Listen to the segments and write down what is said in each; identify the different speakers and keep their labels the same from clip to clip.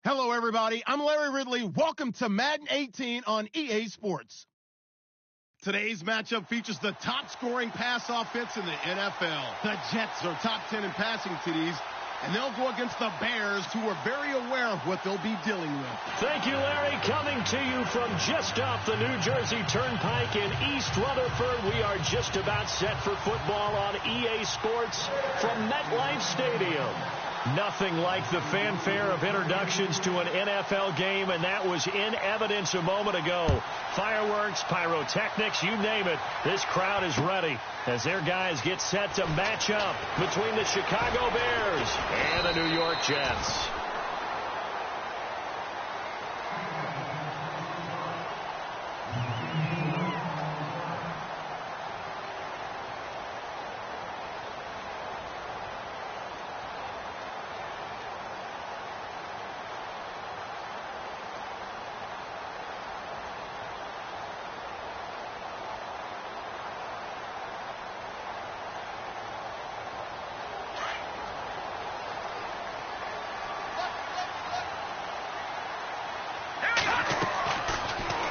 Speaker 1: Hello, everybody. I'm Larry Ridley. Welcome to Madden 18 on EA Sports. Today's matchup features the top-scoring pass offense in the NFL. The Jets are top 10 in passing TDs, and they'll go against the Bears, who are very aware of what they'll be dealing with.
Speaker 2: Thank you, Larry. Coming to you from just off the New Jersey Turnpike in East Rutherford, we are just about set for football on EA Sports from MetLife Stadium. Nothing like the fanfare of introductions to an NFL game, and that was in evidence a moment ago. Fireworks, pyrotechnics, you name it. This crowd is ready as their guys get set to match up between the Chicago Bears and the New York Jets.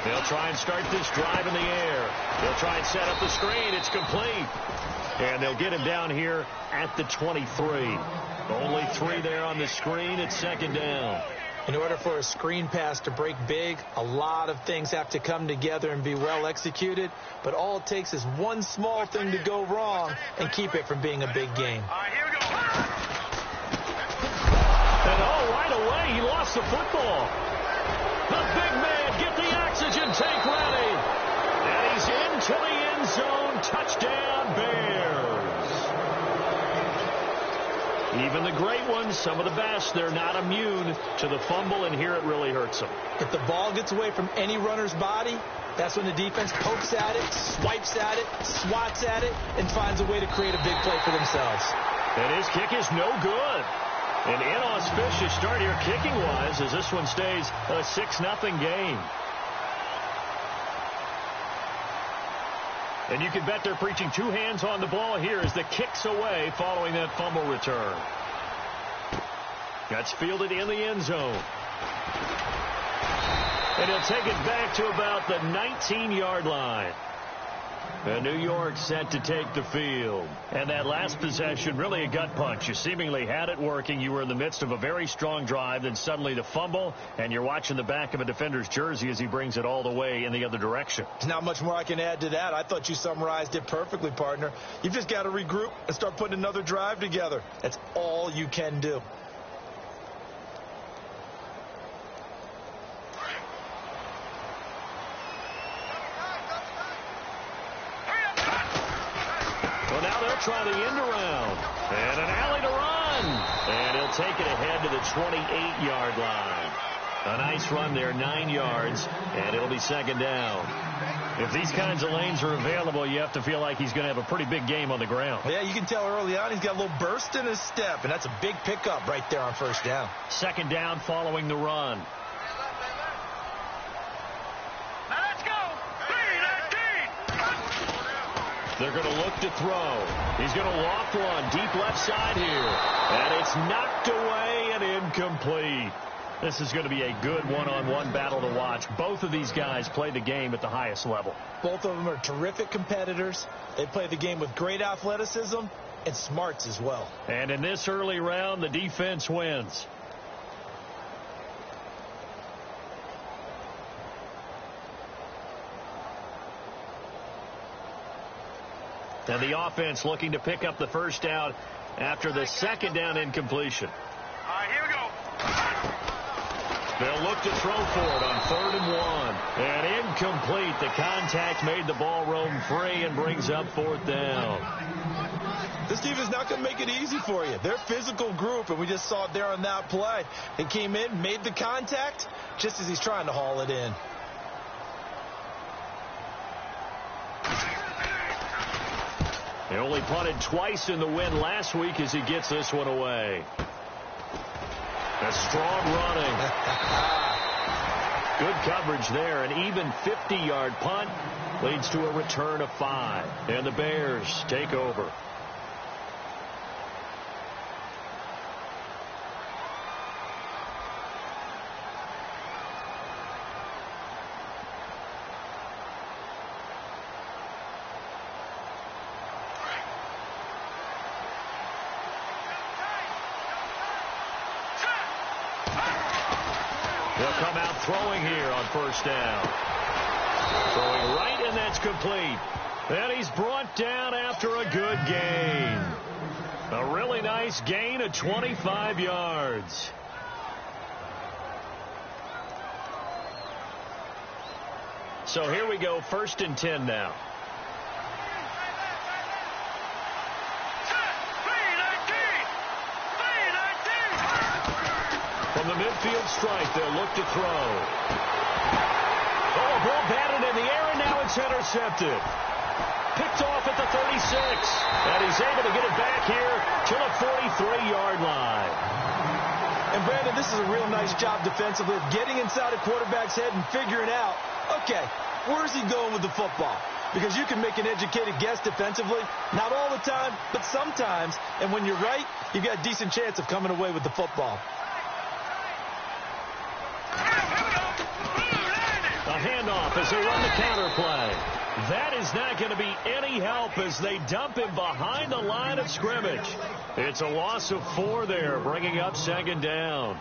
Speaker 2: They'll try and start this drive in the air. They'll try and set up the screen. It's complete. And they'll get him down here at the 23. Only 3 there on the screen. It's second down.
Speaker 3: In order for a screen pass to break big, a lot of things have to come together and be well executed. But all it takes is one small thing to go wrong and keep it from being a big game.
Speaker 2: All right, here we go. And right away, he lost the football. The big man, get the oxygen tank ready. And he's into the end zone. Touchdown, Bears. Even the great ones, some of the best, they're not immune to the fumble, and here it really hurts them.
Speaker 3: If the ball gets away from any runner's body, that's when the defense pokes at it, swipes at it, swats at it, and finds a way to create a big play for themselves.
Speaker 2: And his kick is no good. An inauspicious start here kicking-wise as this one stays a 6-0 game. And you can bet they're preaching 2 hands on the ball here as the kick's away following that fumble return. That's fielded in the end zone. And he'll take it back to about the 19-yard line. And New York set to take the field. And that last possession, really a gut punch. You seemingly had it working. You were in the midst of a very strong drive. Then suddenly the fumble, and you're watching the back of a defender's jersey as he brings it all the way in the other direction.
Speaker 3: There's not much more I can add to that. I thought you summarized it perfectly, partner. You've just got to regroup and start putting another drive together. That's all you can do.
Speaker 2: Try the end around. And an alley to run. And he'll take it ahead to the 28-yard line. A nice run there, 9 yards, and it'll be second down. If these kinds of lanes are available, you have to feel like he's going to have a pretty big game on the ground.
Speaker 3: Yeah, you can tell early on he's got a little burst in his step, and that's a big pickup right there on first down.
Speaker 2: Second down following the run. They're going to look to throw. He's going to loft one deep left side here. And it's knocked away and incomplete. This is going to be a good one-on-one battle to watch. Both of these guys play the game at the highest level.
Speaker 3: Both of them are terrific competitors. They play the game with great athleticism and smarts as well.
Speaker 2: And in this early round, the defense wins. And the offense looking to pick up the first down after the second down incompletion.
Speaker 4: All right, here we go.
Speaker 2: They'll look to throw for it on 3rd and 1. And incomplete. The contact made the ball roam free and brings up 4th down.
Speaker 3: This team is not going to make it easy for you. They're a physical group, and we just saw it there on that play. They came in, made the contact, just as he's trying to haul it in.
Speaker 2: They only punted twice in the win last week as he gets this one away. A strong running. Good coverage there. An even 50-yard punt leads to a return of 5. And the Bears take over. come out throwing here on first down. Throwing right, and that's complete. And he's brought down after a good gain. A really nice gain of 25 yards. So here we go, 1st and 10 now. From the midfield stripe, they'll look to throw. Oh, a ball batted in the air, and now it's intercepted. Picked off at the 36. And he's able to get it back here to the 43-yard line.
Speaker 3: And, Brandon, this is a real nice job defensively of getting inside a quarterback's head and figuring out, okay, where's he going with the football? Because you can make an educated guess defensively. Not all the time, but sometimes. And when you're right, you've got a decent chance of coming away with the football.
Speaker 2: A handoff as they run the counter play. That is not going to be any help as they dump him behind the line of scrimmage. It's a loss of 4 there, bringing up 2nd down.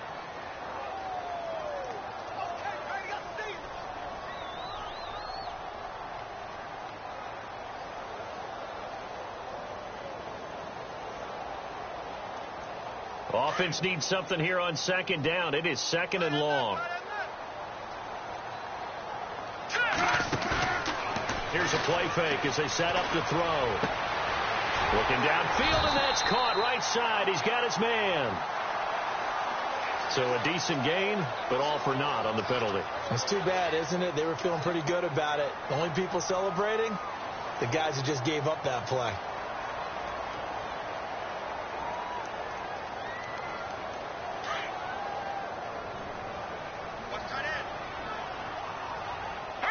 Speaker 2: Offense needs something here on 2nd down. It is 2nd and long. Here's a play fake as they set up to throw. Looking downfield, and that's caught right side. He's got his man. So a decent gain, but all for naught on the penalty.
Speaker 3: It's too bad, isn't it? They were feeling pretty good about it. The only people celebrating, the guys who just gave up that play.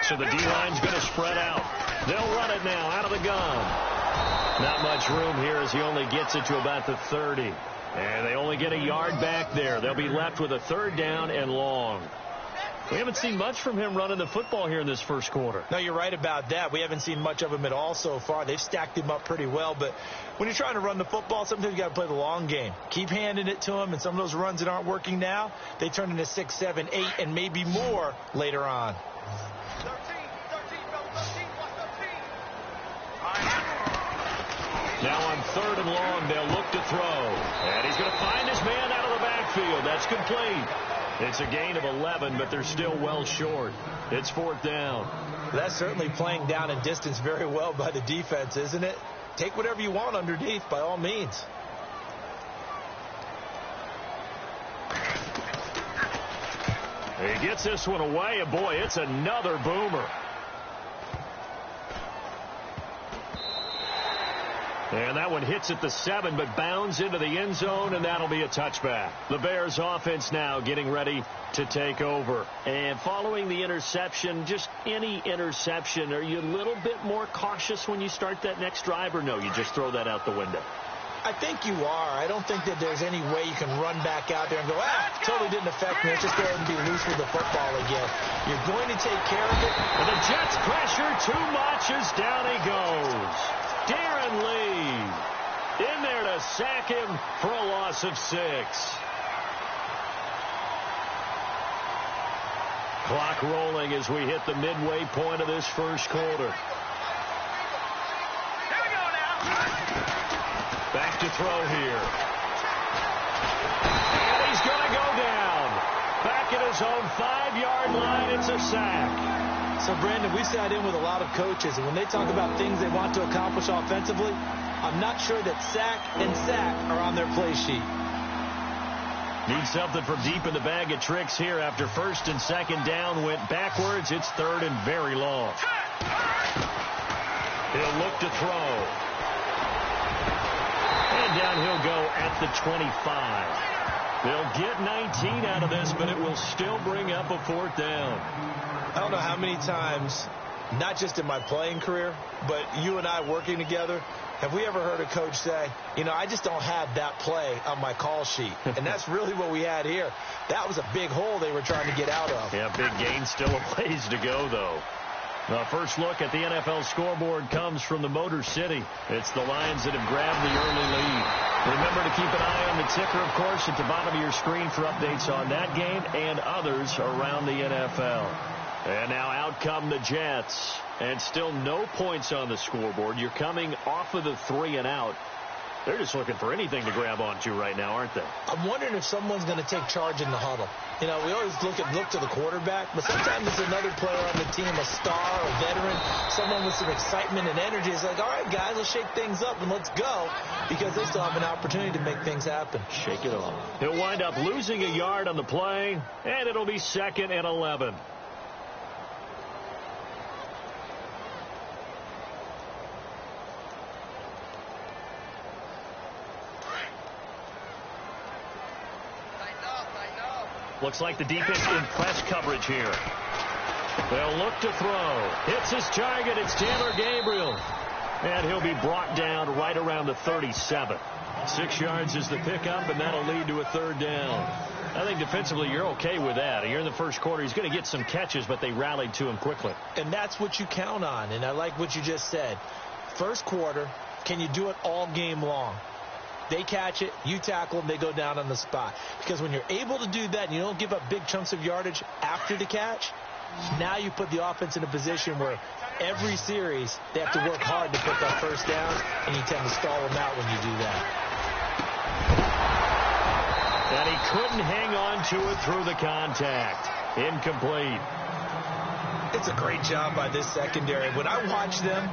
Speaker 2: So the D-line's going to spread out. They'll run it now out of the gun. Not much room here as he only gets it to about the 30. And they only get a yard back there. They'll be left with a 3rd down and long. We haven't seen much from him running the football here in this first quarter.
Speaker 3: No, you're right about that. We haven't seen much of him at all so far. They've stacked him up pretty well. But when you're trying to run the football, sometimes you got to play the long game. Keep handing it to him, and some of those runs that aren't working now, they turn into 6, 7, 8, and maybe more later on.
Speaker 2: Now on 3rd and long, they'll look to throw. And he's going to find his man out of the backfield. That's complete. It's a gain of 11, but they're still well short. It's 4th down.
Speaker 3: That's certainly playing down in distance very well by the defense, isn't it? Take whatever you want underneath, by all means.
Speaker 2: He gets this one away, and boy, it's another boomer. And that one hits at the 7, but bounds into the end zone, and that'll be a touchback. The Bears offense now getting ready to take over. And following the interception, just any interception, are you a little bit more cautious when you start that next drive, or no, you just throw that out the window?
Speaker 3: I think you are. I don't think that there's any way you can run back out there and go, totally didn't affect me. Let's just go ahead and be loose with the football again. You're going to take care of it.
Speaker 2: And the Jets pressure too much as down he goes. Darren Lee in there to sack him for a loss of 6. Clock rolling as we hit the midway point of this first quarter. Back to throw here. And he's going to go down. Back at his own 5-yard line, it's a sack.
Speaker 3: So, Brandon, we sat in with a lot of coaches, and when they talk about things they want to accomplish offensively, I'm not sure that sack and sack are on their play sheet.
Speaker 2: Need something from deep in the bag of tricks here after 1st and 2nd down went backwards. It's 3rd and very long. He'll look to throw. And down he'll go at the 25. They'll get 19 out of this, but it will still bring up a 4th down.
Speaker 3: I don't know how many times, not just in my playing career, but you and I working together, have we ever heard a coach say, you know, I just don't have that play on my call sheet. And that's really what we had here. That was a big hole they were trying to get out of.
Speaker 2: Yeah, big gain, still a ways to go, though. The first look at the NFL scoreboard comes from the Motor City. It's the Lions that have grabbed the early lead. Remember to keep an eye on the ticker, of course, at the bottom of your screen for updates on that game and others around the NFL. And now out come the Jets. And still no points on the scoreboard. You're coming off of the 3 and out. They're just looking for anything to grab onto right now, aren't they?
Speaker 4: I'm wondering if someone's going to take charge in the huddle. You know, we always look to the quarterback, but sometimes it's another player on the team, a star, a veteran, someone with some excitement and energy. It's like, all right, guys, let's shake things up and let's go, because they still have an opportunity to make things happen.
Speaker 2: Shake it off. He'll wind up losing a yard on the play, and it'll be 2nd and 11. Looks like the defense in press coverage here. They'll look to throw. Hits his target. It's Taylor Gabriel. And he'll be brought down right around the 37. 6 yards is the pickup, and that'll lead to a 3rd down. I think defensively you're okay with that. Here in the first quarter, he's going to get some catches, but they rallied to him quickly.
Speaker 4: And that's what you count on, and I like what you just said. First quarter, can you do it all game long? They catch it, you tackle them, they go down on the spot. Because when you're able to do that and you don't give up big chunks of yardage after the catch, now you put the offense in a position where every series they have to work hard to put that first down, and you tend to stall them out when you do that.
Speaker 2: And he couldn't hang on to it through the contact. Incomplete.
Speaker 4: It's a great job by this secondary. When I watch them,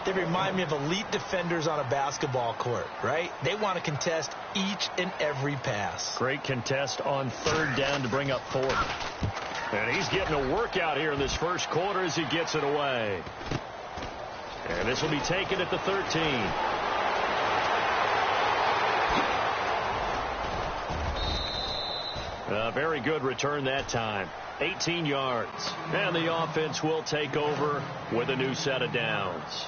Speaker 4: they remind me of elite defenders on a basketball court, right? They want to contest each and every pass.
Speaker 2: Great contest on 3rd down to bring up 4th. And he's getting a workout here in this first quarter as he gets it away. And this will be taken at the 13. A very good return that time. 18 yards. And the offense will take over with a new set of downs.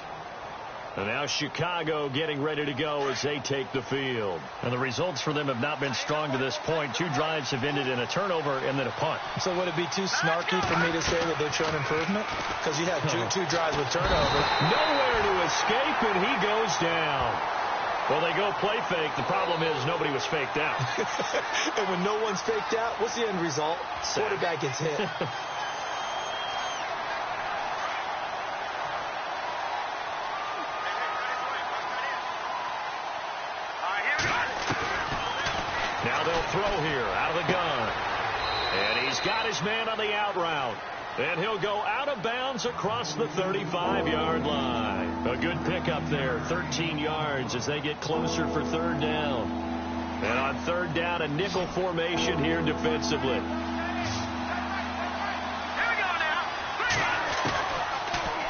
Speaker 2: And now Chicago getting ready to go as they take the field. And the results for them have not been strong to this point. 2 drives have ended in a turnover and then a punt.
Speaker 4: So would it be too snarky for me to say that they've shown improvement? Because you had two drives with turnover.
Speaker 2: Nowhere to escape, and he goes down. Well, they go play fake. The problem is nobody was faked out.
Speaker 4: And when no one's faked out, what's the end result? Quarterback gets hit.
Speaker 2: Now they'll throw here out of the gun. And he's got his man on the out route. And he'll go out of bounds across the 35-yard line. A good pickup there, 13 yards as they get closer for 3rd down. And on 3rd down, a nickel formation here defensively.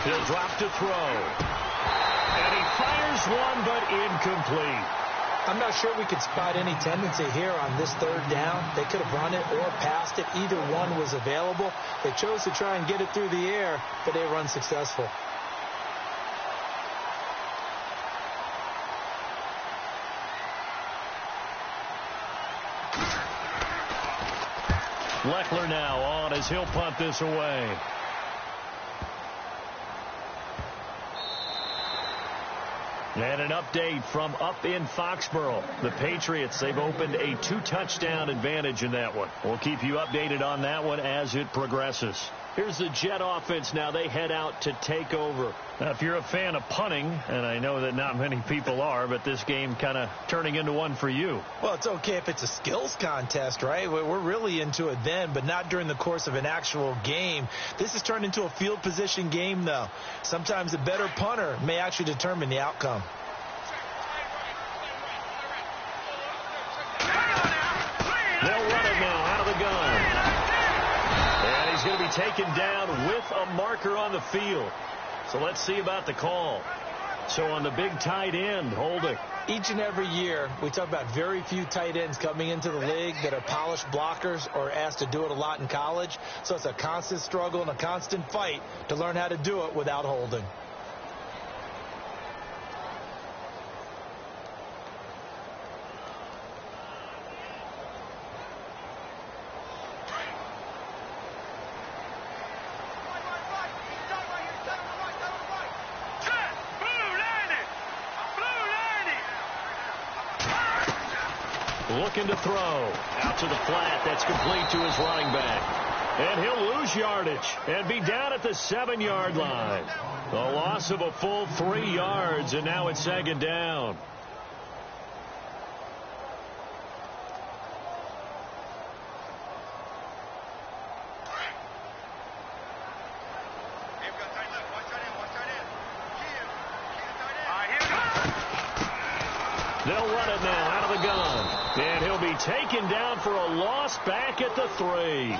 Speaker 2: He'll drop to throw. And he fires one, but incomplete.
Speaker 4: I'm not sure we could spot any tendency here on this 3rd down. They could have run it or passed it. Either one was available. They chose to try and get it through the air, but they were unsuccessful.
Speaker 2: Leckler now on as he'll punt this away. And an update from up in Foxborough. The Patriots, they've opened a 2-touchdown advantage in that one. We'll keep you updated on that one as it progresses. Here's the Jet offense now. They head out to take over. Now, if you're a fan of punting, and I know that not many people are, but this game kind of turning into one for you.
Speaker 4: Well, it's okay if it's a skills contest, right? We're really into it then, but not during the course of an actual game. This has turned into a field position game, though. Sometimes a better punter may actually determine the outcome.
Speaker 2: They'll run it now out of the gun. And he's going to be taken down with a marker on the field. So let's see about the call. So on the big tight end, holding.
Speaker 4: Each and every year, we talk about very few tight ends coming into the league that are polished blockers or asked to do it a lot in college. So it's a constant struggle and a constant fight to learn how to do it without holding.
Speaker 2: looking to throw. Out to the flat. That's complete to his running back. And he'll lose yardage and be down at the 7-yard line. A loss of a full 3 yards, and now it's second down. They'll run it now out of the gun. And he'll be taken down for a loss back at the 3.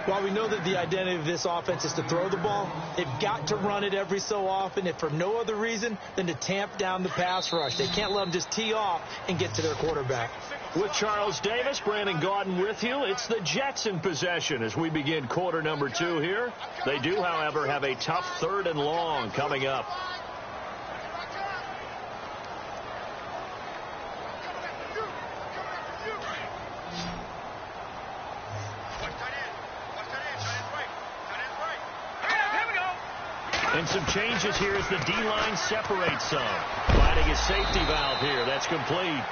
Speaker 4: While we know that the identity of this offense is to throw the ball, they've got to run it every so often, if for no other reason than to tamp down the pass rush. They can't let them just tee off and get to their quarterback.
Speaker 2: With Charles Davis, Brandon Gaudin with you. It's the Jets in possession as we begin quarter number 2 here. They do, however, have a tough 3rd and long coming up. And some changes here as the D-line separates some. Finding a safety valve here. That's complete.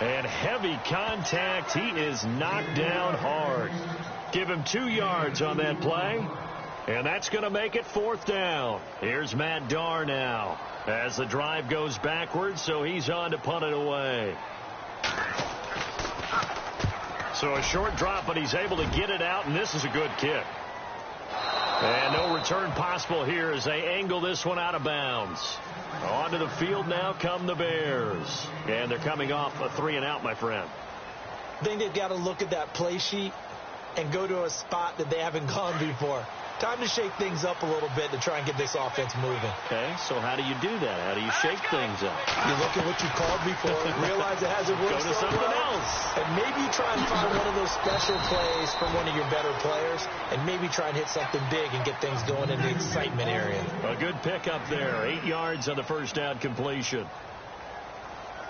Speaker 2: And heavy contact. He is knocked down hard. Give him 2 yards on that play. And that's going to make it 4th down. Here's Matt Darr now as the drive goes backwards, so he's on to punt it away. So a short drop, but he's able to get it out, and this is a good kick. And no return possible here as they angle this one out of bounds. Onto the field now come the Bears. And they're coming off a 3-and-out, my friend.
Speaker 4: I think they've got to look at that play sheet and go to a spot that they haven't gone before. Time to shake things up a little bit to try and get this offense moving.
Speaker 2: Okay, so how do you do that? How do you shake things up?
Speaker 4: You look at what you called before and realize it hasn't worked
Speaker 2: Go to something else.
Speaker 4: And maybe you try and find one of those special plays from one of your better players, and maybe try and hit something big and get things going in the excitement area.
Speaker 2: A good pickup there. 8 yards on the first down completion.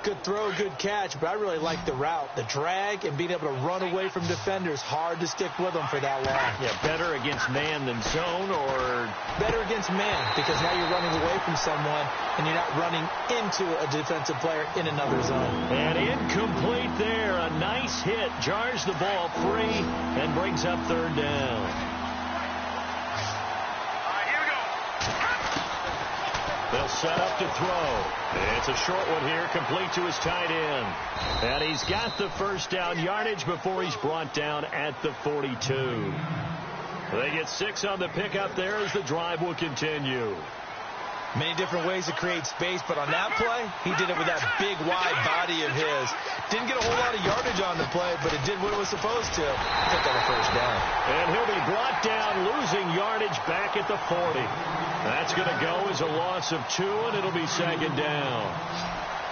Speaker 4: Good throw, good catch, but I really like the route. The drag and being able to run away from defenders, hard to stick with them for that long.
Speaker 2: Yeah, better against man than zone, or
Speaker 4: better against man, because now you're running away from someone and you're not running into a defensive player in another zone.
Speaker 2: And incomplete there. A nice hit. Jars the ball free and brings up 3rd down. They'll set up to throw. It's a short one here, complete to his tight end. And he's got the first down yardage before he's brought down at the 42. They get 6 on the pickup there as the drive will continue.
Speaker 4: Many different ways to create space, but on that play, he did it with that big, wide body of his. Didn't get a whole lot of yardage on the play, but it did what it was supposed to. Took on a first down.
Speaker 2: And he'll be brought down, losing yardage back at the 40. That's going to go as a loss of 2, and it'll be second down.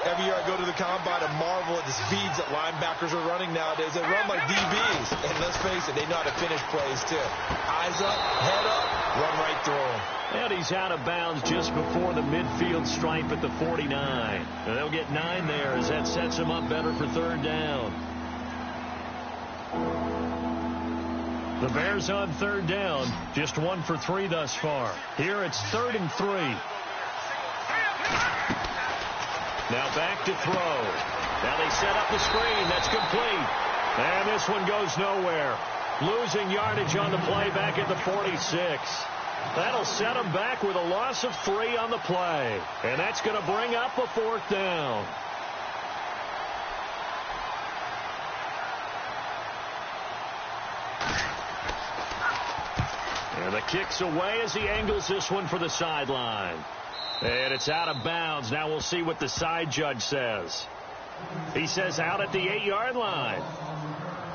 Speaker 4: Every year I go to the combine and marvel at the speeds that linebackers are running nowadays. They run like DBs. And let's face it, they know how to finish plays too. Eyes up, head up, run right through them.
Speaker 2: And he's out of bounds just before the midfield stripe at the 49. And they'll get 9 there as that sets him up better for 3rd down. The Bears on 3rd down, just 1 for 3 thus far. Here it's 3rd and 3. Now back to throw. Now they set up the screen. That's complete. And this one goes nowhere. Losing yardage on the play back at the 46. That'll set them back with a loss of 3 on the play. And that's going to bring up a 4th down. And the kick's away as he angles this one for the sideline. And it's out of bounds. Now we'll see what the side judge says. He says out at the 8-yard line.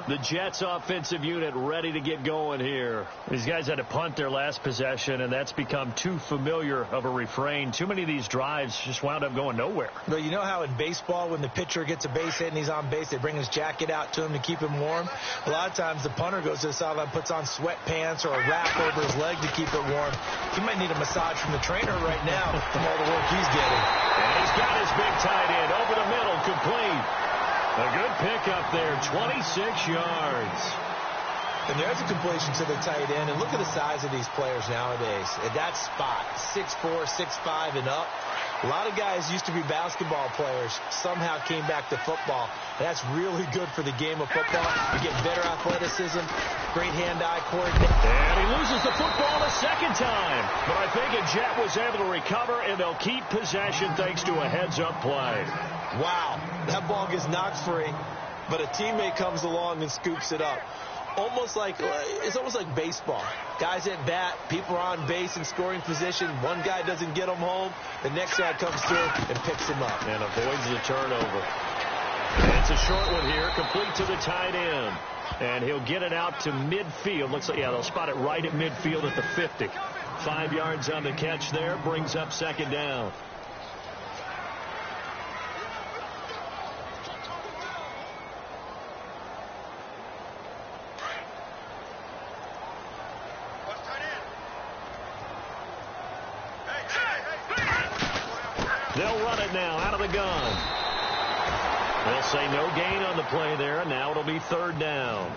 Speaker 2: The Jets offensive unit ready to get going here. These guys had to punt their last possession, and that's become too familiar of a refrain. Too many of these drives just wound up going nowhere.
Speaker 4: Well, you know how in baseball when the pitcher gets a base hit and he's on base, they bring his jacket out to him to keep him warm? A lot of times the punter goes to the sideline, puts on sweatpants or a wrap over his leg to keep it warm. He might need a massage from the trainer right now from all the work he's getting.
Speaker 2: And he's got his big tight end over the middle, complete. A good pickup there, 26 yards.
Speaker 4: And there's a completion to the tight end. And look at the size of these players nowadays. At that spot, 6'4", 6'5", and up. A lot of guys used to be basketball players, somehow came back to football. That's really good for the game of football. You get better athleticism, great hand-eye coordination.
Speaker 2: And he loses the football a second time. But I think a Jet was able to recover, and they'll keep possession thanks to a heads-up play.
Speaker 4: Wow, that ball gets knocked free, but a teammate comes along and scoops it up. It's almost like baseball. Guys at bat, people are on base in scoring position. One guy doesn't get them home. The next guy comes through and picks him up.
Speaker 2: And avoids the turnover. And it's a short one here, complete to the tight end. And he'll get it out to midfield. Looks like, yeah, they'll spot it right at midfield at the 50. 5 yards on the catch there, brings up second down. They'll run it now out of the gun. They'll say no gain on the play there. Now it'll be third down.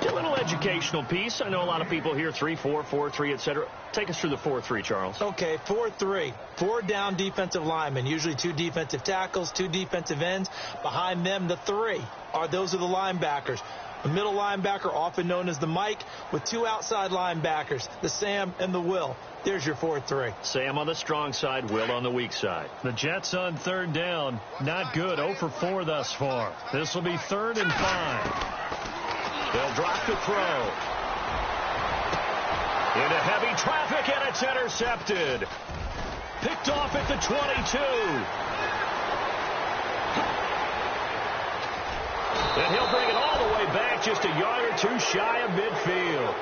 Speaker 2: A little educational piece. I know a lot of people hear 3-4, 4-3, etc. Take us through the 4-3, Charles.
Speaker 4: Okay, 4-3. 4 down defensive linemen, usually 2 defensive tackles, 2 defensive ends. Behind them, the 3 those are the linebackers. The middle linebacker, often known as the Mike, with 2 outside linebackers, the Sam and the Will. There's your 4-3.
Speaker 2: Sam on the strong side, Will on the weak side. The Jets on third down. Not good. 0 for 4 thus far. This will be 3rd and 5. They'll drop the throw. Into heavy traffic, and it's intercepted. Picked off at the 22. And he'll bring it all the way back, just a yard or 2 shy of midfield.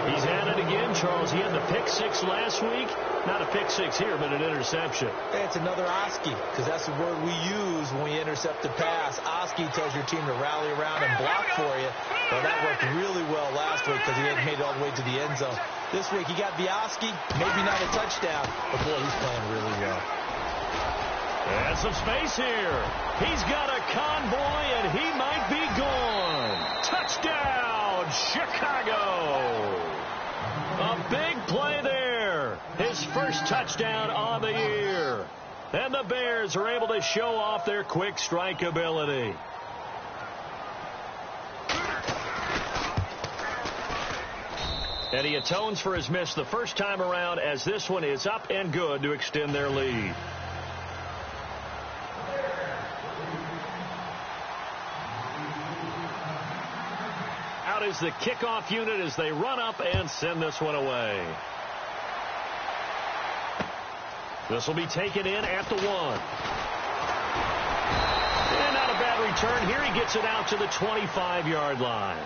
Speaker 2: He's had it again, Charles. He had the pick 6 last week. Not a pick 6 here, but an interception.
Speaker 4: Hey, it's another Oski, because that's the word we use when we intercept the pass. Oski tells your team to rally around and block for you. Well, that worked really well last week because he hadn't made it all the way to the end zone. This week he got the Oski, maybe not a touchdown, but boy, he's playing really well.
Speaker 2: And some space here. He's got a convoy, and he might be gone. Touchdown, Chicago. A big play there. His first touchdown on the year. And the Bears are able to show off their quick strike ability. And he atones for his miss the first time around, as this one is up and good to extend their lead. Out is the kickoff unit as they run up and send this one away. This will be taken in at the 1. And not a bad return here. He gets it out to the 25-yard line.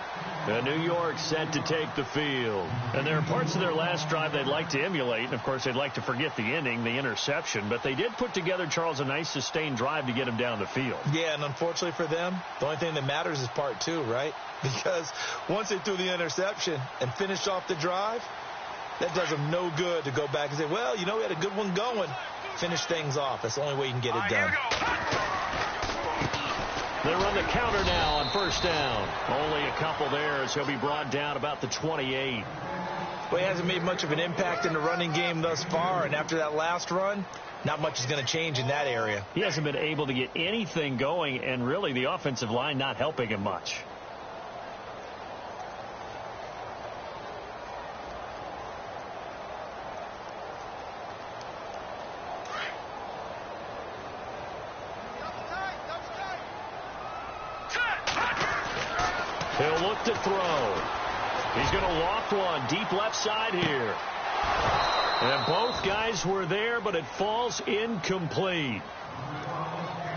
Speaker 2: And New York set to take the field. And there are parts of their last drive they'd like to emulate. And, of course, they'd like to forget the ending, the interception. But they did put together, Charles, a nice sustained drive to get him down the field.
Speaker 4: Yeah, and unfortunately for them, the only thing that matters is part 2, right? Because once they threw the interception and finished off the drive, that does them no good to go back and say, well, you know, we had a good one going. Finish things off. That's the only way you can get it done.
Speaker 2: They run the counter now on first down. Only a couple there, as he'll be brought down about the 28.
Speaker 4: Well, he hasn't made much of an impact in the running game thus far, and after that last run, not much is going to change in that area.
Speaker 2: He hasn't been able to get anything going, and really the offensive line not helping him much. He'll look to throw. He's going to loft one deep left side here. And both guys were there, but it falls incomplete.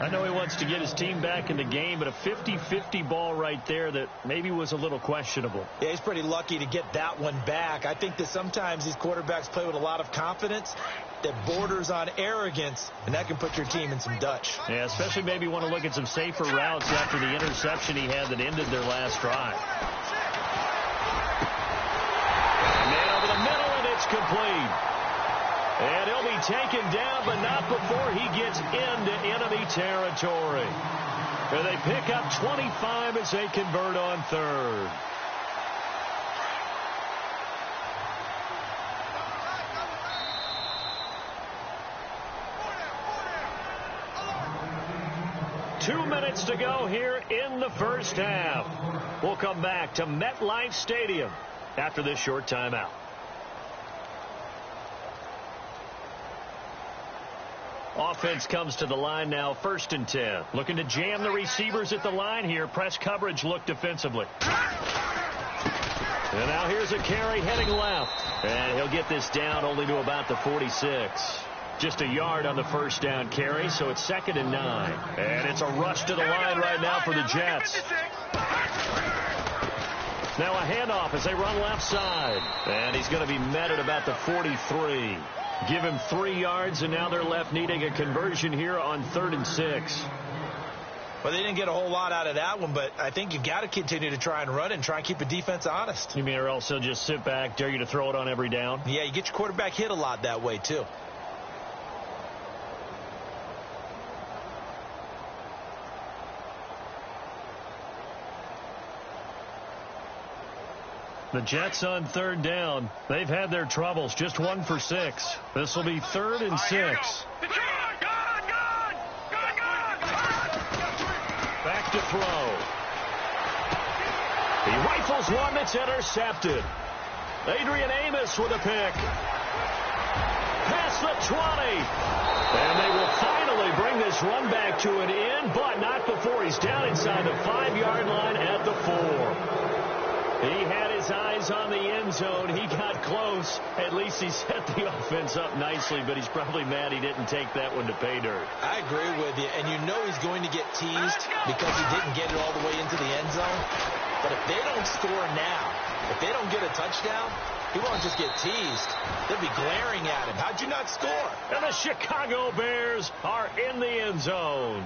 Speaker 2: I know he wants to get his team back in the game, but a 50-50 ball right there that maybe was a little questionable.
Speaker 4: Yeah, he's pretty lucky to get that one back. I think that sometimes these quarterbacks play with a lot of confidence that borders on arrogance, and that can put your team in some Dutch.
Speaker 2: Yeah, especially maybe want to look at some safer routes after the interception he had that ended their last drive. Man over the middle, and it's complete. And he'll be taken down, but not before he gets into enemy territory. And they pick up 25 as they convert on third. 2 minutes to go here in the first half. We'll come back to MetLife Stadium after this short timeout. Offense comes to the line now, 1st and 10. Looking to jam the receivers at the line here. Press coverage look defensively. And now here's a carry heading left. And he'll get this down only to about the 46. Just a yard on the first down carry, so it's 2nd and 9. And it's a rush to the line right now for the Jets. Now a handoff as they run left side. And he's going to be met at about the 43. Give him 3 yards, and now they're left needing a conversion here on 3rd and 6.
Speaker 4: Well, they didn't get a whole lot out of that one, but I think you've got to continue to try and run and try and keep the defense honest.
Speaker 2: You mean or else they'll just sit back, dare you to throw it on every down?
Speaker 4: Yeah, you get your quarterback hit a lot that way, too.
Speaker 2: The Jets on 3rd down. They've had their troubles. Just 1 for 6. This will be 3rd and 6. Back to throw. He rifles one that's intercepted. Adrian Amos with a pick. Past the 20. And they will finally bring this run back to an end, but not before he's down inside the 5-yard line at the 4. He had his eyes on the end zone. He got close. At least he set the offense up nicely, but he's probably mad he didn't take that one to pay dirt.
Speaker 4: I agree with you, and you know he's going to get teased because he didn't get it all the way into the end zone. But if they don't score now, if they don't get a touchdown, he won't just get teased. They'll be glaring at him. How'd you not score?
Speaker 2: And the Chicago Bears are in the end zone.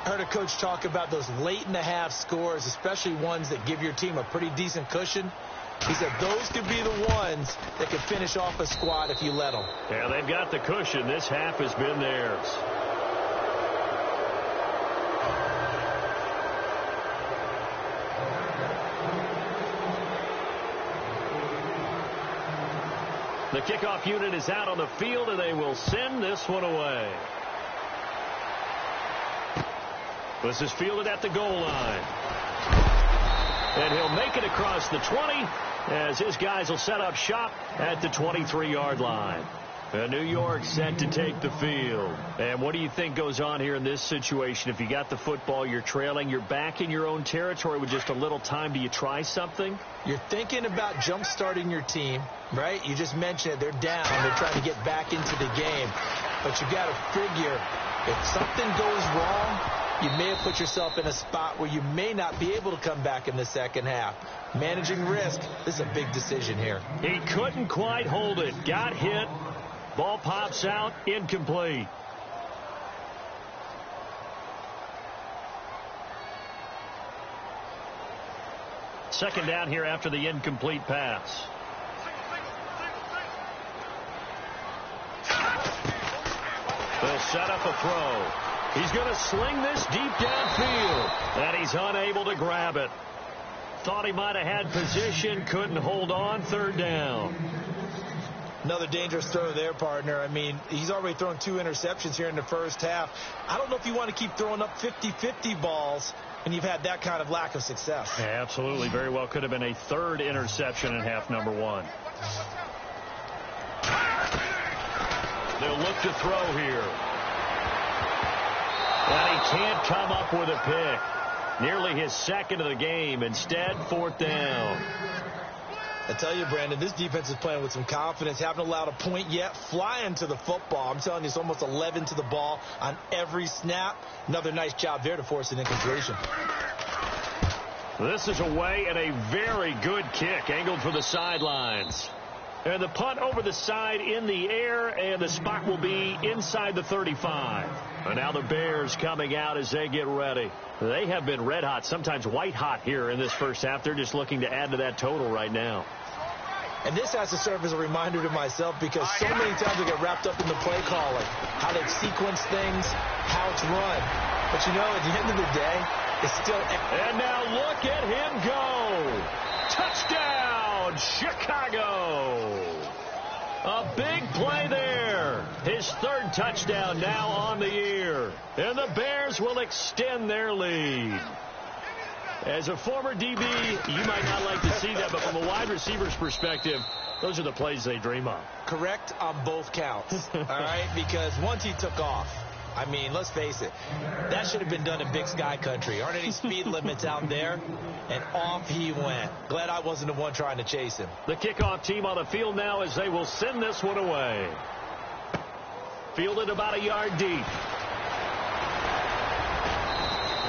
Speaker 4: I heard a coach talk about those late-in-the-half scores, especially ones that give your team a pretty decent cushion. He said those could be the ones that could finish off a squad if you let them.
Speaker 2: Yeah, they've got the cushion. This half has been theirs. The kickoff unit is out on the field, and they will send this one away. This is fielded at the goal line. And he'll make it across the 20 as his guys will set up shop at the 23-yard line. New York set to take the field. And what do you think goes on here in this situation? If you got the football, you're trailing, you're back in your own territory with just a little time. Do you try something?
Speaker 4: You're thinking about jump-starting your team, right? You just mentioned it. They're down. They're trying to get back into the game. But you got to figure if something goes wrong, you may have put yourself in a spot where you may not be able to come back in the second half. Managing risk, this is a big decision here.
Speaker 2: He couldn't quite hold it. Got hit. Ball pops out. Incomplete. Second down here after the incomplete pass. They'll set up a throw. He's going to sling this deep downfield, and he's unable to grab it. Thought he might have had position, couldn't hold on. 3rd down.
Speaker 4: Another dangerous throw there, partner. I mean, he's already thrown 2 interceptions here in the first half. I don't know if you want to keep throwing up 50-50 balls and you've had that kind of lack of success.
Speaker 2: Yeah, absolutely. Very well could have been a 3rd interception in half number 1. They'll look to throw here. And he can't come up with a pick. Nearly his 2nd of the game. Instead, 4th down.
Speaker 4: I tell you, Brandon, this defense is playing with some confidence. Haven't allowed a point yet. Flying to the football. I'm telling you, it's almost 11 to the ball on every snap. Another nice job there to force an incompletion.
Speaker 2: This is away and a very good kick. Angled for the sidelines. And the punt over the side in the air, and the spot will be inside the 35. And now the Bears coming out as they get ready. They have been red hot, sometimes white hot here in this first half. They're just looking to add to that total right now.
Speaker 4: And this has to serve as a reminder to myself because so many times I get wrapped up in the play calling, how they've sequenced things, how it's run. But, you know, at the end of the day, it's still...
Speaker 2: And now look at him go. Touchdown, Chicago. A big play there. His His third touchdown now on the year. And the Bears will extend their lead. As a former DB, you might not like to see that, but from a wide receiver's perspective, those are the plays they dream of.
Speaker 4: Correct on both counts, all right? Because once he took off, I mean, let's face it, that should have been done in Big Sky Country. Aren't any speed limits out there? And off he went. Glad I wasn't the one trying to chase him.
Speaker 2: The kickoff team on the field now as they will send this one away. Fielded about a yard deep.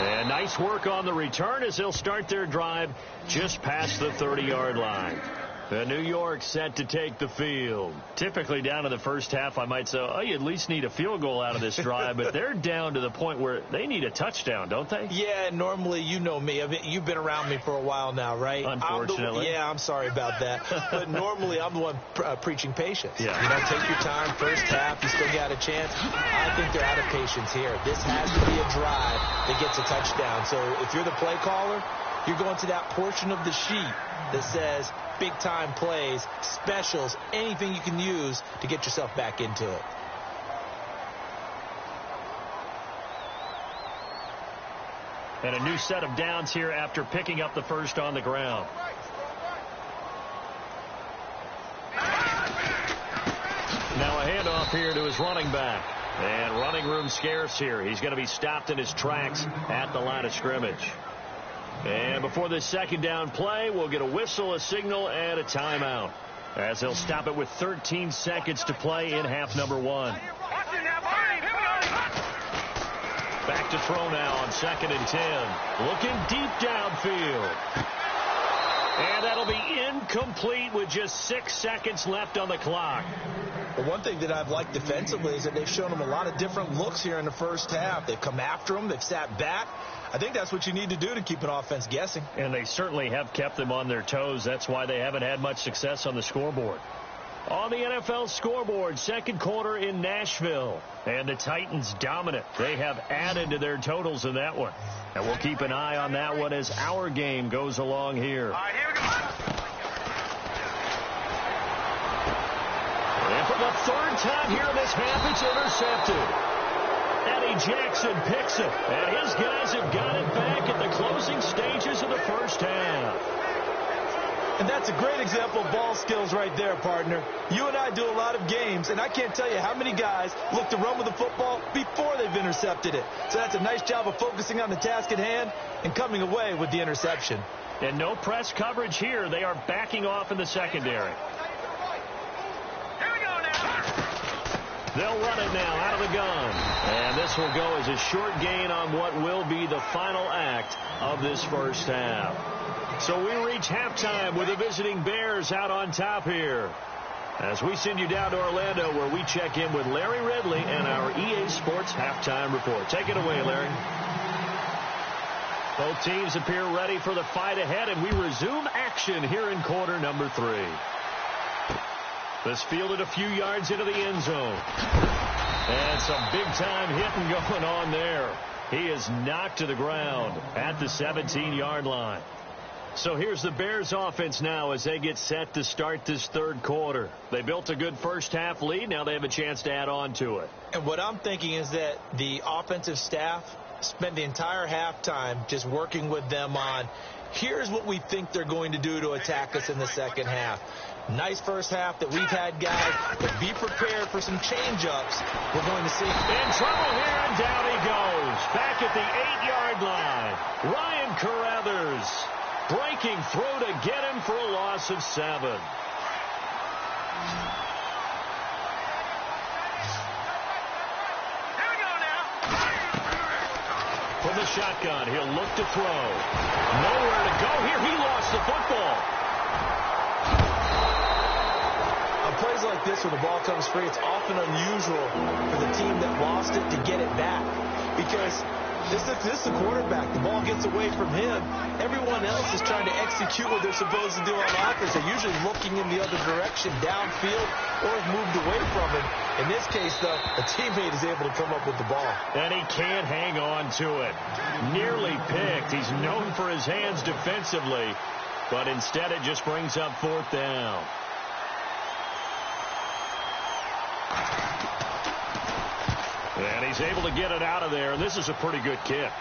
Speaker 2: And nice work on the return as they'll start their drive just past the 30-yard line. New York set to take the field. Typically down to the first half, I might say, oh, you at least need a field goal out of this drive, but they're down to the point where they need a touchdown, don't they?
Speaker 4: Yeah, normally, you know me. I mean, you've been around me for a while now, right?
Speaker 2: Unfortunately.
Speaker 4: I'm sorry about that. But normally, I'm the one preaching patience.
Speaker 2: Yeah.
Speaker 4: You know, take your time. First half, you still got a chance. I think they're out of patience here. This has to be a drive that gets a touchdown. So if you're the play caller, you're going to that portion of the sheet that says big-time plays, specials, anything you can use to get yourself back into it.
Speaker 2: And a new set of downs here after picking up the first on the ground. Now a handoff here to his running back. And running room scarce here. He's going to be stopped in his tracks at the line of scrimmage. And before this second down play, we'll get a whistle, a signal, and a timeout, as they'll stop it with 13 seconds to play in half number one. Back to throw now on 2nd and 10. Looking deep downfield. And that'll be incomplete with just 6 seconds left on the clock.
Speaker 4: But one thing that I've liked defensively is that they've shown him a lot of different looks here in the first half. They've come after him. They've sat back. I think that's what you need to do to keep an offense guessing.
Speaker 2: And they certainly have kept them on their toes. That's why they haven't had much success on the scoreboard. On the NFL scoreboard, second quarter in Nashville. And the Titans dominant. They have added to their totals in that one. And we'll keep an eye on that one as our game goes along here.
Speaker 5: All right, here we go.
Speaker 2: And for the third time here in this half, it's intercepted. Eddie Jackson picks it, and his guys have got it back at the closing stages of the first half.
Speaker 3: And that's a great example of ball skills right there, partner. You and I do a lot of games, and I can't tell you how many guys look to run with the football before they've intercepted it. So that's a nice job of focusing on the task at hand and coming away with the interception.
Speaker 2: And no press coverage here. They are backing off in the secondary. They'll run it now out of the gun. And this will go as a short gain on what will be the final act of this first half. So we reach halftime with the visiting Bears out on top here. As we send you down to Orlando, where we check in with Larry Ridley and our EA Sports halftime report. Take it away, Larry. Both teams appear ready for the fight ahead, and we resume action here in quarter number 3. This fielded a few yards into the end zone. And some big-time hitting going on there. He is knocked to the ground at the 17-yard line. So here's the Bears offense now as they get set to start this third quarter. They built a good first-half lead. Now they have a chance to add on to it.
Speaker 4: And what I'm thinking is that the offensive staff spent the entire halftime just working with them on, here's what we think they're going to do to attack us in the second half. Nice first half that we've had, guys, but be prepared for some change-ups we're going to see.
Speaker 2: In trouble here, and down he goes. Back at the 8-yard line. Ryan Carruthers breaking through to get him for a loss of 7. From the shotgun, he'll look to throw. Nowhere to go here. He lost the football.
Speaker 3: On plays like this where the ball comes free, it's often unusual for the team that lost it to get it back. Because this is the quarterback. The ball gets away from him. Everyone else is trying to execute what they're supposed to do on offense. They're usually looking in the other direction, downfield, or have moved away from him. In this case, though, a teammate is able to come up with the ball.
Speaker 2: And he can't hang on to it. Nearly picked. He's known for his hands defensively, but instead it just brings up 4th down. He's able to get it out of there. This is a pretty good kick.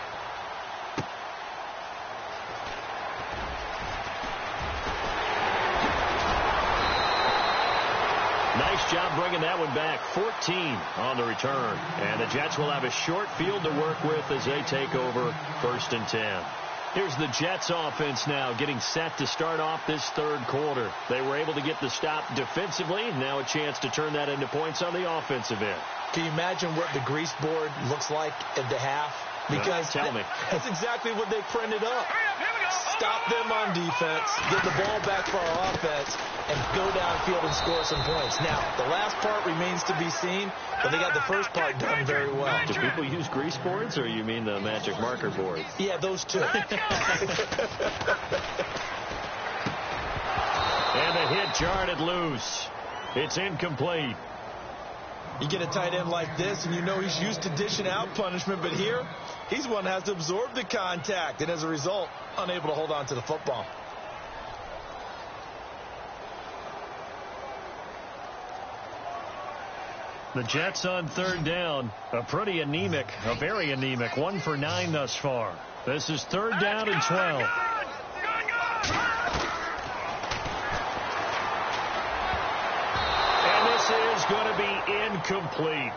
Speaker 2: Nice job bringing that one back. 14 on the return. And the Jets will have a short field to work with as they take over 1st and 10. Here's the Jets offense now getting set to start off this third quarter. They were able to get the stop defensively. Now a chance to turn that into points on the offensive end.
Speaker 4: Can you imagine what the grease board looks like at the half? Because
Speaker 2: tell me.
Speaker 4: That's exactly what they printed up. Stop them on defense, get the ball back for our offense, and go downfield and score some points. Now, the last part remains to be seen, but they got the first part done very well.
Speaker 2: Do people use grease boards, or you mean the magic marker boards?
Speaker 4: Yeah, those two.
Speaker 2: And the hit jarred it loose. It's incomplete.
Speaker 4: You get a tight end like this, and you know he's used to dishing out punishment, but here, he's one that has to absorb the contact, and as a result, unable to hold on to the football.
Speaker 2: The Jets on 3rd down, a very anemic 1 for 9 thus far. This is 3rd down and 12. Is going to be incomplete.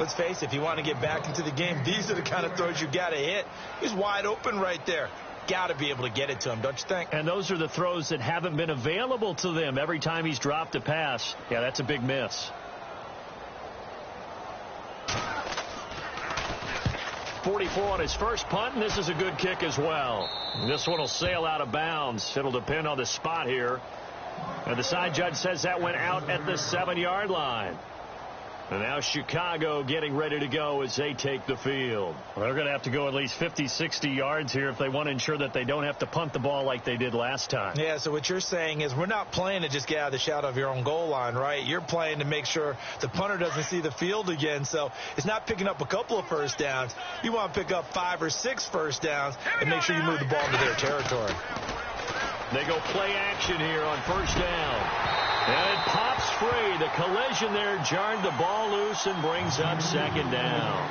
Speaker 4: Let's face it, if you want to get back into the game, these are the kind of throws you got to hit. He's wide open right there. Got to be able to get it to him, don't you think?
Speaker 2: And those are the throws that haven't been available to them every time he's dropped a pass. Yeah, that's a big miss. 44 on his first punt, and this is a good kick as well. This one will sail out of bounds. It'll depend on the spot here. And the side judge says that went out at the 7-yard line. And now Chicago getting ready to go as they take the field. Well, they're going to have to go at least 50, 60 yards here if they want to ensure that they don't have to punt the ball like they did last time.
Speaker 4: Yeah, so what you're saying is we're not playing to just get out of the shadow of your own goal line, right? You're playing to make sure the punter doesn't see the field again. So it's not picking up a couple of first downs. You want to pick up 5 or 6 first downs and make sure you move the ball into their territory.
Speaker 2: They go play action here on 1st down. And it pops free. The collision there jarred the ball loose and brings up 2nd down.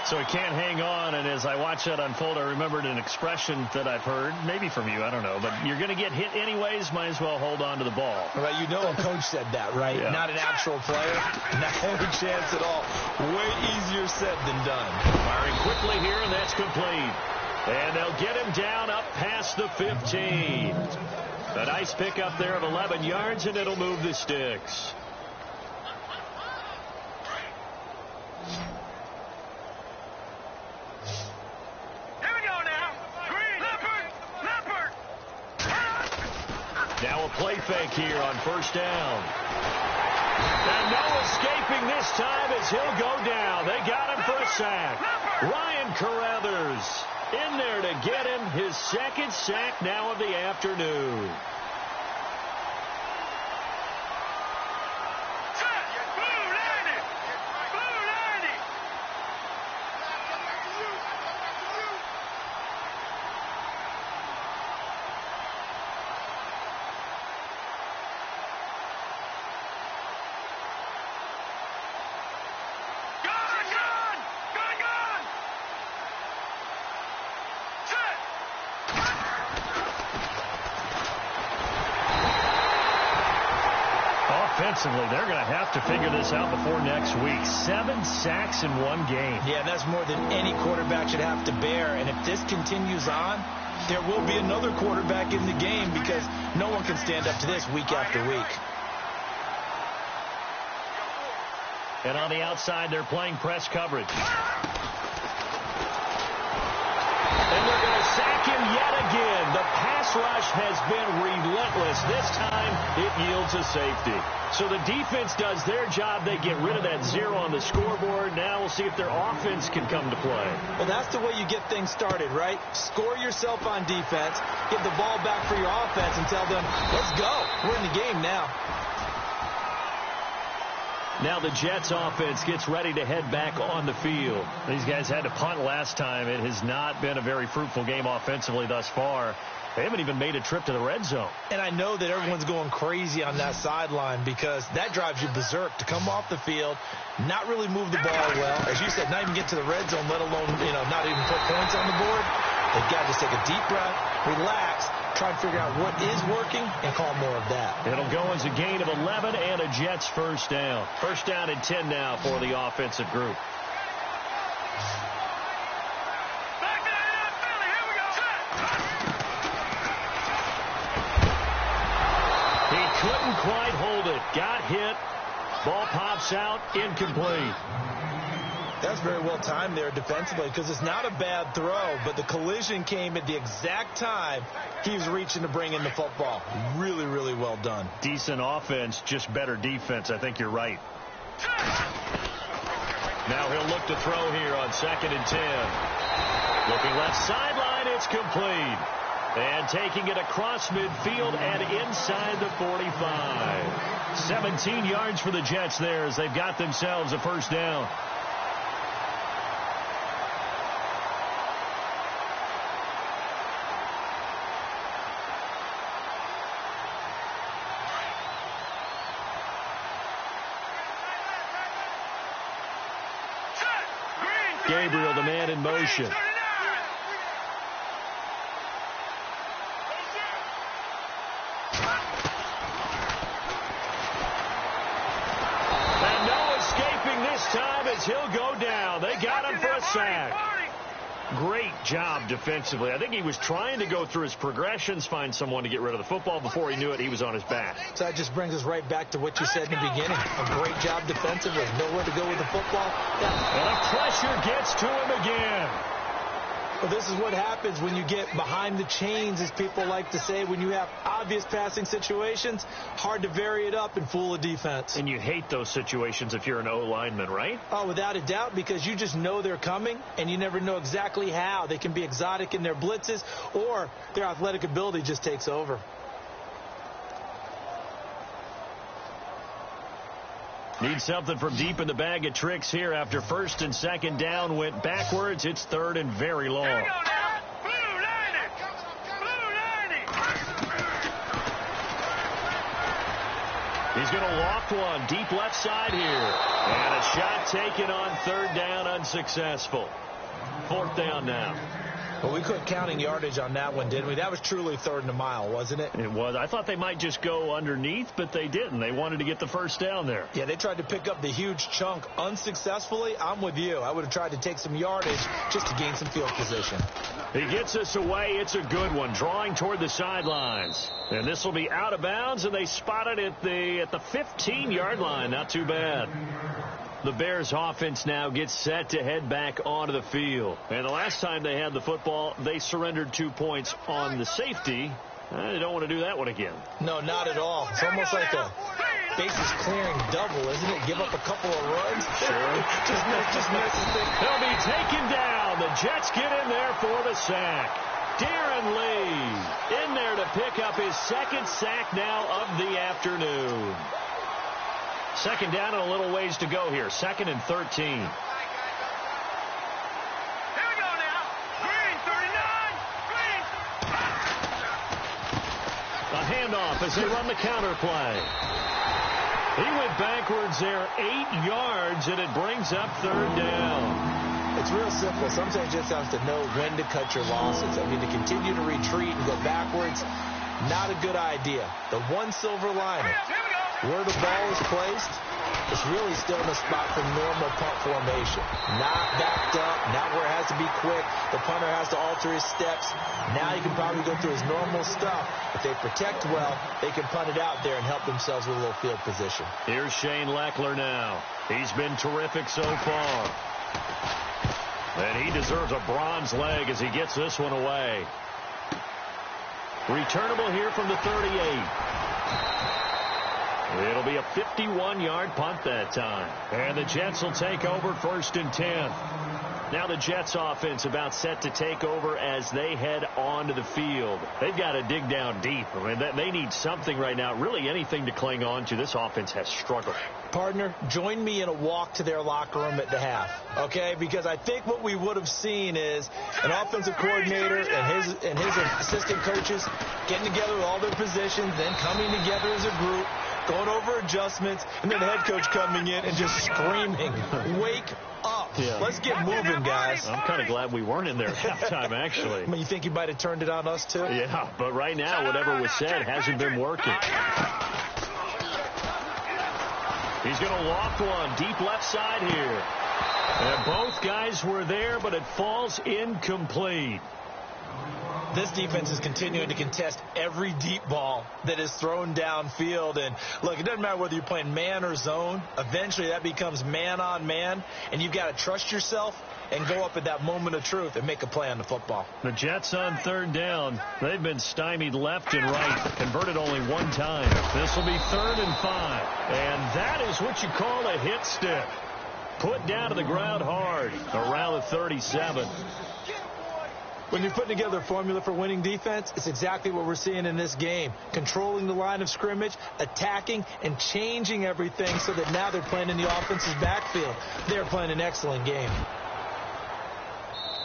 Speaker 2: So he can't hang on, and as I watch that unfold, I remembered an expression that I've heard, maybe from you, I don't know, but you're going to get hit anyways, might as well hold on to the ball.
Speaker 4: Right, you know a coach said that, right?
Speaker 2: Yeah.
Speaker 4: Not an actual player. Not a chance at all. Way easier said than done.
Speaker 2: Firing quickly here, and that's complete. And they'll get him down up past the 15. A nice pickup there of 11 yards, and it'll move the sticks.
Speaker 5: Here we go now. Leopard.
Speaker 2: Now a play fake here on 1st down. And no escaping this time as he'll go down. They got him for a sack. Ryan Carruthers in there to get him his 2nd sack now of the afternoon. Offensively, they're going to have to figure this out before next week. 7 sacks in one game.
Speaker 4: Yeah, that's more than any quarterback should have to bear. And if this continues on, there will be another quarterback in the game because no one can stand up to this week after week.
Speaker 2: And on the outside, they're playing press coverage. And they're going to sack him yet again. The pass rush has been relentless. This time, it yields a safety. So the defense does their job. They get rid of that 0 on the scoreboard. Now we'll see if their offense can come to play.
Speaker 4: Well, that's the way you get things started, right? Score yourself on defense, get the ball back for your offense, and tell them, let's go. We're in the game now.
Speaker 2: Now the Jets offense gets ready to head back on the field.
Speaker 6: These guys had to punt last time. It has not been a very fruitful game offensively thus far. They haven't even made a trip to the red zone.
Speaker 4: And I know that everyone's going crazy on that sideline because that drives you berserk to come off the field, not really move the ball well. As you said, not even get to the red zone, let alone, not even put points on the board. They've got to just take a deep breath, relax, try and figure out what is working and call more of that.
Speaker 2: It'll go as a gain of 11 and a Jets first down. First down and 10 now for the offensive group. Couldn't quite hold it. Got hit. Ball pops out. Incomplete.
Speaker 4: That's very well timed there defensively because it's not a bad throw, but the collision came at the exact time he was reaching to bring in the football. Really, really well done.
Speaker 6: Decent offense, just better defense. I think you're right.
Speaker 2: Now he'll look to throw here on 2nd and 10. Looking left sideline. It's complete. And taking it across midfield and inside the 45. 17 yards for the Jets there as they've got themselves a first down. Gabriel, the man in motion. Time as he'll go down. They got him for a sack. Great job defensively. I think he was trying to go through his progressions, find someone to get rid of the football. Before he knew it, he was on his back.
Speaker 4: So that just brings us right back to what you said in the beginning. A great job defensively. Nowhere to go with the football.
Speaker 2: Yeah. And the pressure gets to him again.
Speaker 4: Well, this is what happens when you get behind the chains, as people like to say. When you have obvious passing situations, hard to vary it up and fool a defense.
Speaker 6: And you hate those situations if you're an O-lineman, right?
Speaker 4: Oh, without a doubt, because you just know they're coming, and you never know exactly how. They can be exotic in their blitzes, or their athletic ability just takes over.
Speaker 2: Need something from deep in the bag of tricks here after 1st and 2nd down went backwards. It's 3rd and very long.
Speaker 5: Here we go now. Blue 90.
Speaker 2: He's going to loft one deep left side here. And a shot taken on 3rd down, unsuccessful. 4th down now.
Speaker 4: Well, we quit counting yardage on that one, didn't we? That was truly 3rd and a mile, wasn't it?
Speaker 2: It was. I thought they might just go underneath, but they didn't. They wanted to get the first down there.
Speaker 4: Yeah, they tried to pick up the huge chunk unsuccessfully. I'm with you. I would have tried to take some yardage just to gain some field position.
Speaker 2: He gets us away. It's a good one, drawing toward the sidelines. And this will be out of bounds, and they spot it at the 15-yard line. Not too bad. The Bears offense now gets set to head back onto the field. And the last time they had the football, they surrendered 2 points on the safety. They don't want to do that one again.
Speaker 4: No, not at all. It's almost like a bases clearing double, isn't it? Give up a couple of runs.
Speaker 2: Sure.
Speaker 4: just misses things.
Speaker 2: They'll be taken down. The Jets get in there for the sack. Darren Lee in there to pick up his 2nd sack now of the afternoon. 2nd down and a little ways to go here. 2nd and 13.
Speaker 5: Here we go now. Green 39. Green.
Speaker 2: A handoff as they run the counter play. He went backwards there 8 yards, and it brings up 3rd down.
Speaker 4: It's real simple. Sometimes you just have to know when to cut your losses. I mean, to continue to retreat and go backwards, not a good idea. The one silver lining, where the ball is placed, it's really still in the spot for normal punt formation. Not backed up, not where it has to be quick. The punter has to alter his steps. Now he can probably go through his normal stuff. If they protect well, they can punt it out there and help themselves with a little field position.
Speaker 2: Here's Shane Leckler now. He's been terrific so far. And he deserves a bronze leg as he gets this one away. Returnable here from the 38. It'll be a 51-yard punt that time. And the Jets will take over 1st and 10. Now the Jets offense about set to take over as they head onto the field. They've got to dig down deep. I mean, they need something right now, really anything to cling on to. This offense has struggled.
Speaker 4: Partner, join me in a walk to their locker room at the half, okay? Because I think what we would have seen is an offensive coordinator and his assistant coaches getting together with all their positions, then coming together as a group, going over adjustments, and then the head coach coming in and just screaming, wake up. Yeah. Let's get moving, guys.
Speaker 2: I'm kind of glad we weren't in there at halftime, actually.
Speaker 4: I mean, you think you might have turned it on us, too?
Speaker 2: Yeah, but right now, whatever was said hasn't been working. He's going to loft one deep left side here. And both guys were there, but it falls incomplete.
Speaker 4: This defense is continuing to contest every deep ball that is thrown downfield. And, look, it doesn't matter whether you're playing man or zone. Eventually, that becomes man-on-man, and you've got to trust yourself and go up at that moment of truth and make a play on the football.
Speaker 2: The Jets on third down. They've been stymied left and right, converted only one time. This will be 3rd and 5. And that is what you call a hit stick. Put down to the ground hard around the 37.
Speaker 4: When you're putting together a formula for winning defense, it's exactly what we're seeing in this game. Controlling the line of scrimmage, attacking, and changing everything so that now they're playing in the offense's backfield. They're playing an excellent game.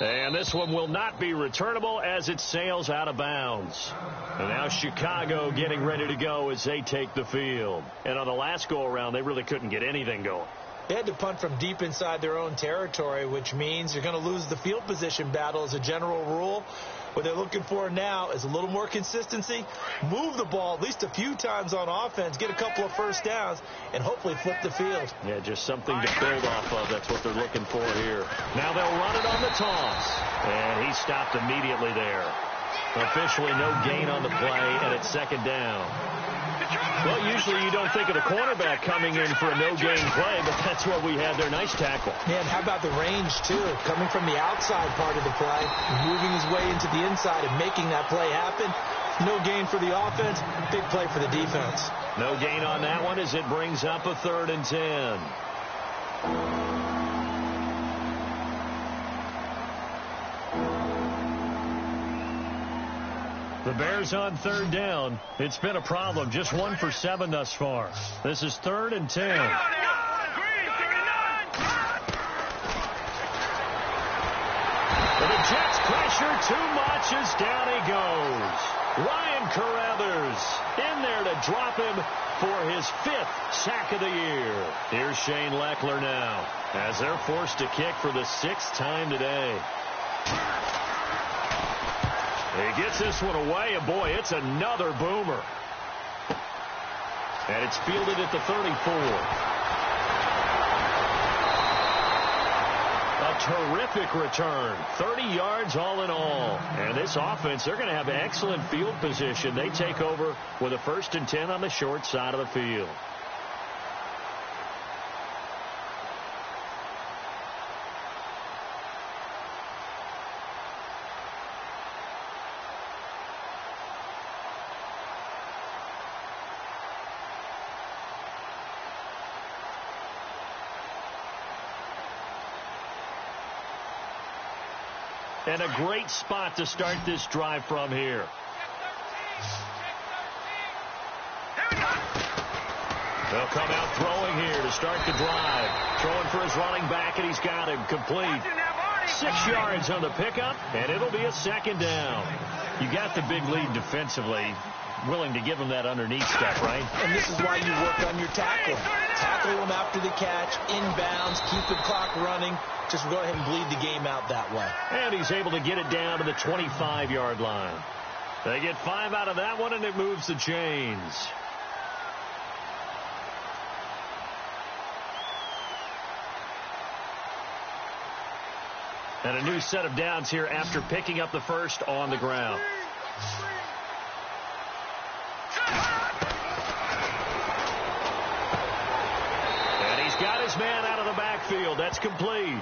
Speaker 2: And this one will not be returnable as it sails out of bounds. And now Chicago getting ready to go as they take the field. And on the last go-around, they really couldn't get anything going.
Speaker 4: They had to punt from deep inside their own territory, which means you're going to lose the field position battle as a general rule. What they're looking for now is a little more consistency, move the ball at least a few times on offense, get a couple of first downs, and hopefully flip the field.
Speaker 2: Yeah, just something to build off of. That's what they're looking for here. Now they'll run it on the toss. And he stopped immediately there. Officially no gain on the play, and it's 2nd down. Well, usually you don't think of the cornerback coming in for a no-gain play, but that's what we had there. Nice tackle.
Speaker 4: Yeah, and how about the range, too? Coming from the outside part of the play, moving his way into the inside and making that play happen. No gain for the offense, big play for the defense.
Speaker 2: No gain on that one as it brings up a 3rd and 10. The Bears on 3rd down. It's been a problem. Just 1 for 7 thus far. This is 3rd and 10. The Jets pressure too much as down he goes. Ryan Carruthers in there to drop him for his 5th sack of the year. Here's Shane Leckler now as they're forced to kick for the 6th time today. He gets this one away, and boy, it's another boomer. And it's fielded at the 34. A terrific return. 30 yards all in all. And this offense, they're going to have excellent field position. They take over with a 1st and 10 on the short side of the field. And a great spot to start this drive from here. They'll come out throwing here to start the drive. Throwing for his running back, and he's got him complete. 6 yards on the pickup, and it'll be a 2nd down. You got the big lead defensively. Willing to give him that underneath step, right?
Speaker 4: And this is why you work on your tackling. Tackle him after the catch, inbounds, keep the clock running. Just go ahead and bleed the game out that way.
Speaker 2: And he's able to get it down to the 25-yard line. They get 5 out of that one, and it moves the chains. And a new set of downs here after picking up the 1st on the ground. And he's got his man out of the backfield. That's complete.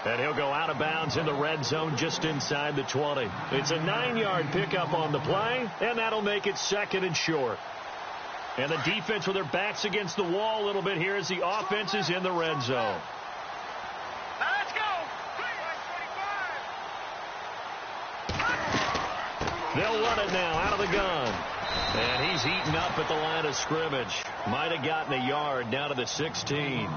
Speaker 2: And he'll go out of bounds in the red zone just inside the 20. It's a 9-yard pickup on the play, and that'll make it 2nd and short. And the defense with their backs against the wall a little bit here as the offense is in the red zone.
Speaker 5: Let's go.
Speaker 2: They'll run it now out of the gun. And he's eaten up at the line of scrimmage. Might have gotten a yard down to the 16.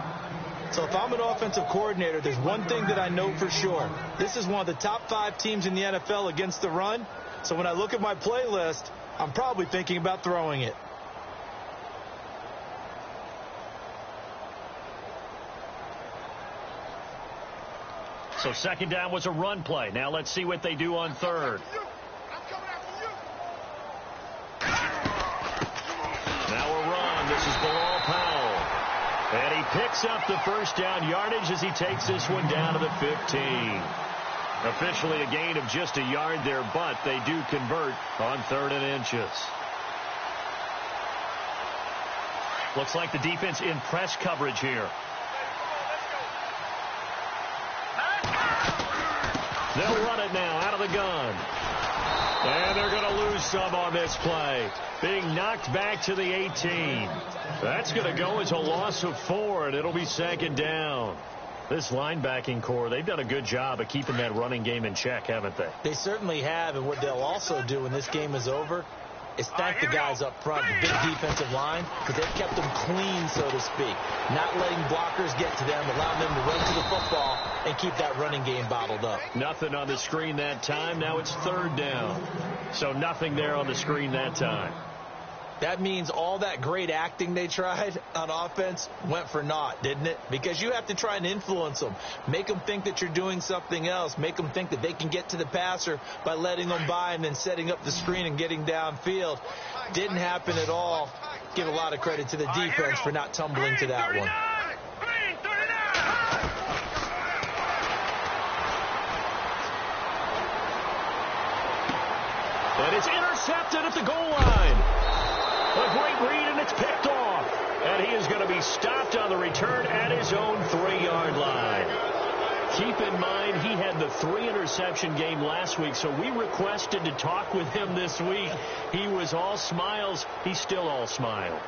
Speaker 4: So if I'm an offensive coordinator, there's one thing that I know for sure. This is one of the top 5 teams in the NFL against the run. So when I look at my playlist, I'm probably thinking about throwing it.
Speaker 2: So second down was a run play. Now let's see what they do on third. Now a run. This is Bilal Powell. And he picks up the first down yardage as he takes this one down to the 15. Officially a gain of just a yard there, but they do convert on 3rd and inches. Looks like the defense in press coverage here. They'll run it now out of the gun. And they're going to lose some on this play. Being knocked back to the 18. That's going to go as a loss of 4, and it'll be second down. This linebacking core, they've done a good job of keeping that running game in check, haven't they?
Speaker 4: They certainly have, and what they'll also do when this game is over is thank the guys up front, the big defensive line, because they've kept them clean, so to speak. Not letting blockers get to them, allowing them to run to the football and keep that running game bottled up.
Speaker 2: Nothing on the screen that time. Now it's 3rd down. So nothing there on the screen that time.
Speaker 4: That means all that great acting they tried on offense went for naught, didn't it? Because you have to try and influence them. Make them think that you're doing something else. Make them think that they can get to the passer by letting them by and then setting up the screen and getting downfield. Didn't happen at all. Give a lot of credit to the defense for not tumbling to that one.
Speaker 2: And it's intercepted at the goal line. A great read, and it's picked off. And he is going to be stopped on the return at his own 3-yard line. Keep in mind, he had the 3-interception game last week, so we requested to talk with him this week. He was all smiles. He's still all smile.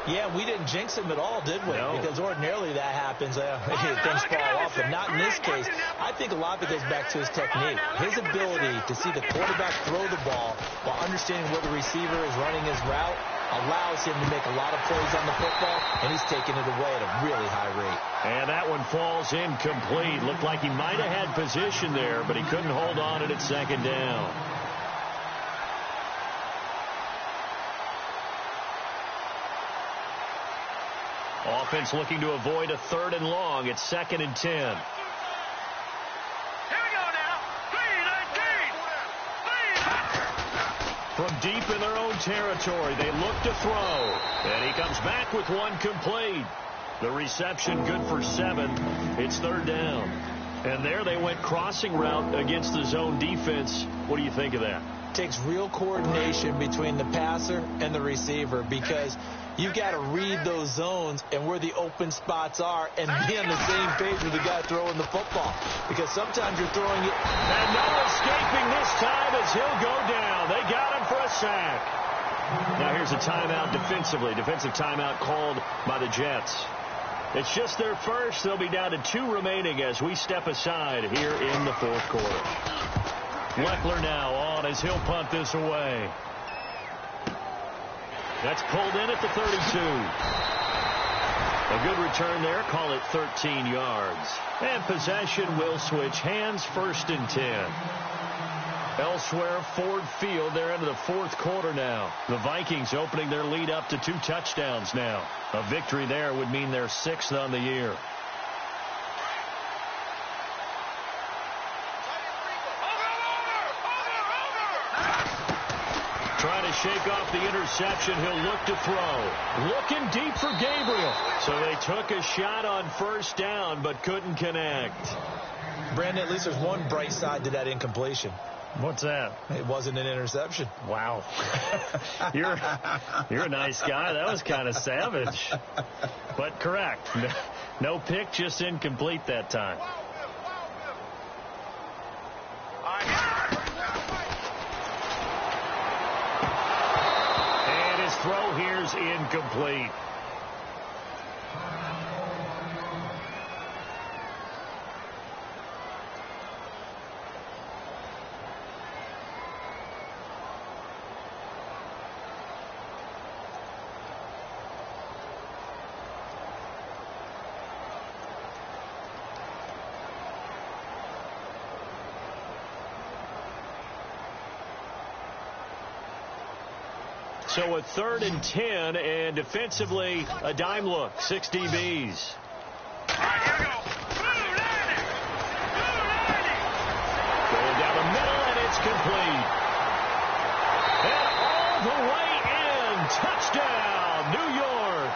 Speaker 4: Yeah, we didn't jinx him at all, did we?
Speaker 2: No.
Speaker 4: Because ordinarily that happens. Things fall off, but not in this case. I think a lot of it goes back to his technique. His ability to see the quarterback throw the ball while understanding where the receiver is running his route allows him to make a lot of plays on the football, and he's taking it away at a really high rate.
Speaker 2: And that one falls incomplete. Looked like he might have had position there, but he couldn't hold on at second down. Offense looking to avoid a 3rd and long. It's 2nd and 10.
Speaker 5: Here we go now. 3-19.
Speaker 2: From deep in their own territory, they look to throw. And he comes back with one complete. The reception good for 7. It's 3rd down. And there they went crossing route against the zone defense. What do you think of that?
Speaker 4: Takes real coordination between the passer and the receiver because you've got to read those zones and where the open spots are and be on the same page with the guy throwing the football. Because sometimes you're throwing it.
Speaker 2: And no escaping this time as he'll go down. They got him for a sack. Now here's a timeout defensively. Defensive timeout called by the Jets. It's just their first. They'll be down to 2 remaining as we step aside here in the 4th quarter. Leckler now on as he'll punt this away. That's pulled in at the 32. A good return there. Call it 13 yards. And possession will switch hands. 1st and 10. Elsewhere, Ford Field. They're into the 4th quarter now. The Vikings opening their lead up to 2 touchdowns now. A victory there would mean their 6th on the year. Trying to shake off the interception. He'll look to throw. Looking deep for Gabriel. So they took a shot on 1st down, but couldn't connect.
Speaker 4: Brandon, at least there's one bright side to that incompletion.
Speaker 2: What's that?
Speaker 4: It wasn't an interception.
Speaker 2: Wow. You're a nice guy. That was kind of savage. But correct. No pick, just incomplete that time. Throw here's incomplete. So a 3rd and 10, and defensively, a dime look, 6 DBs.
Speaker 5: All right, here we go. Blue line it.
Speaker 2: Going down the middle, and it's complete. And all the way in. Touchdown, New York.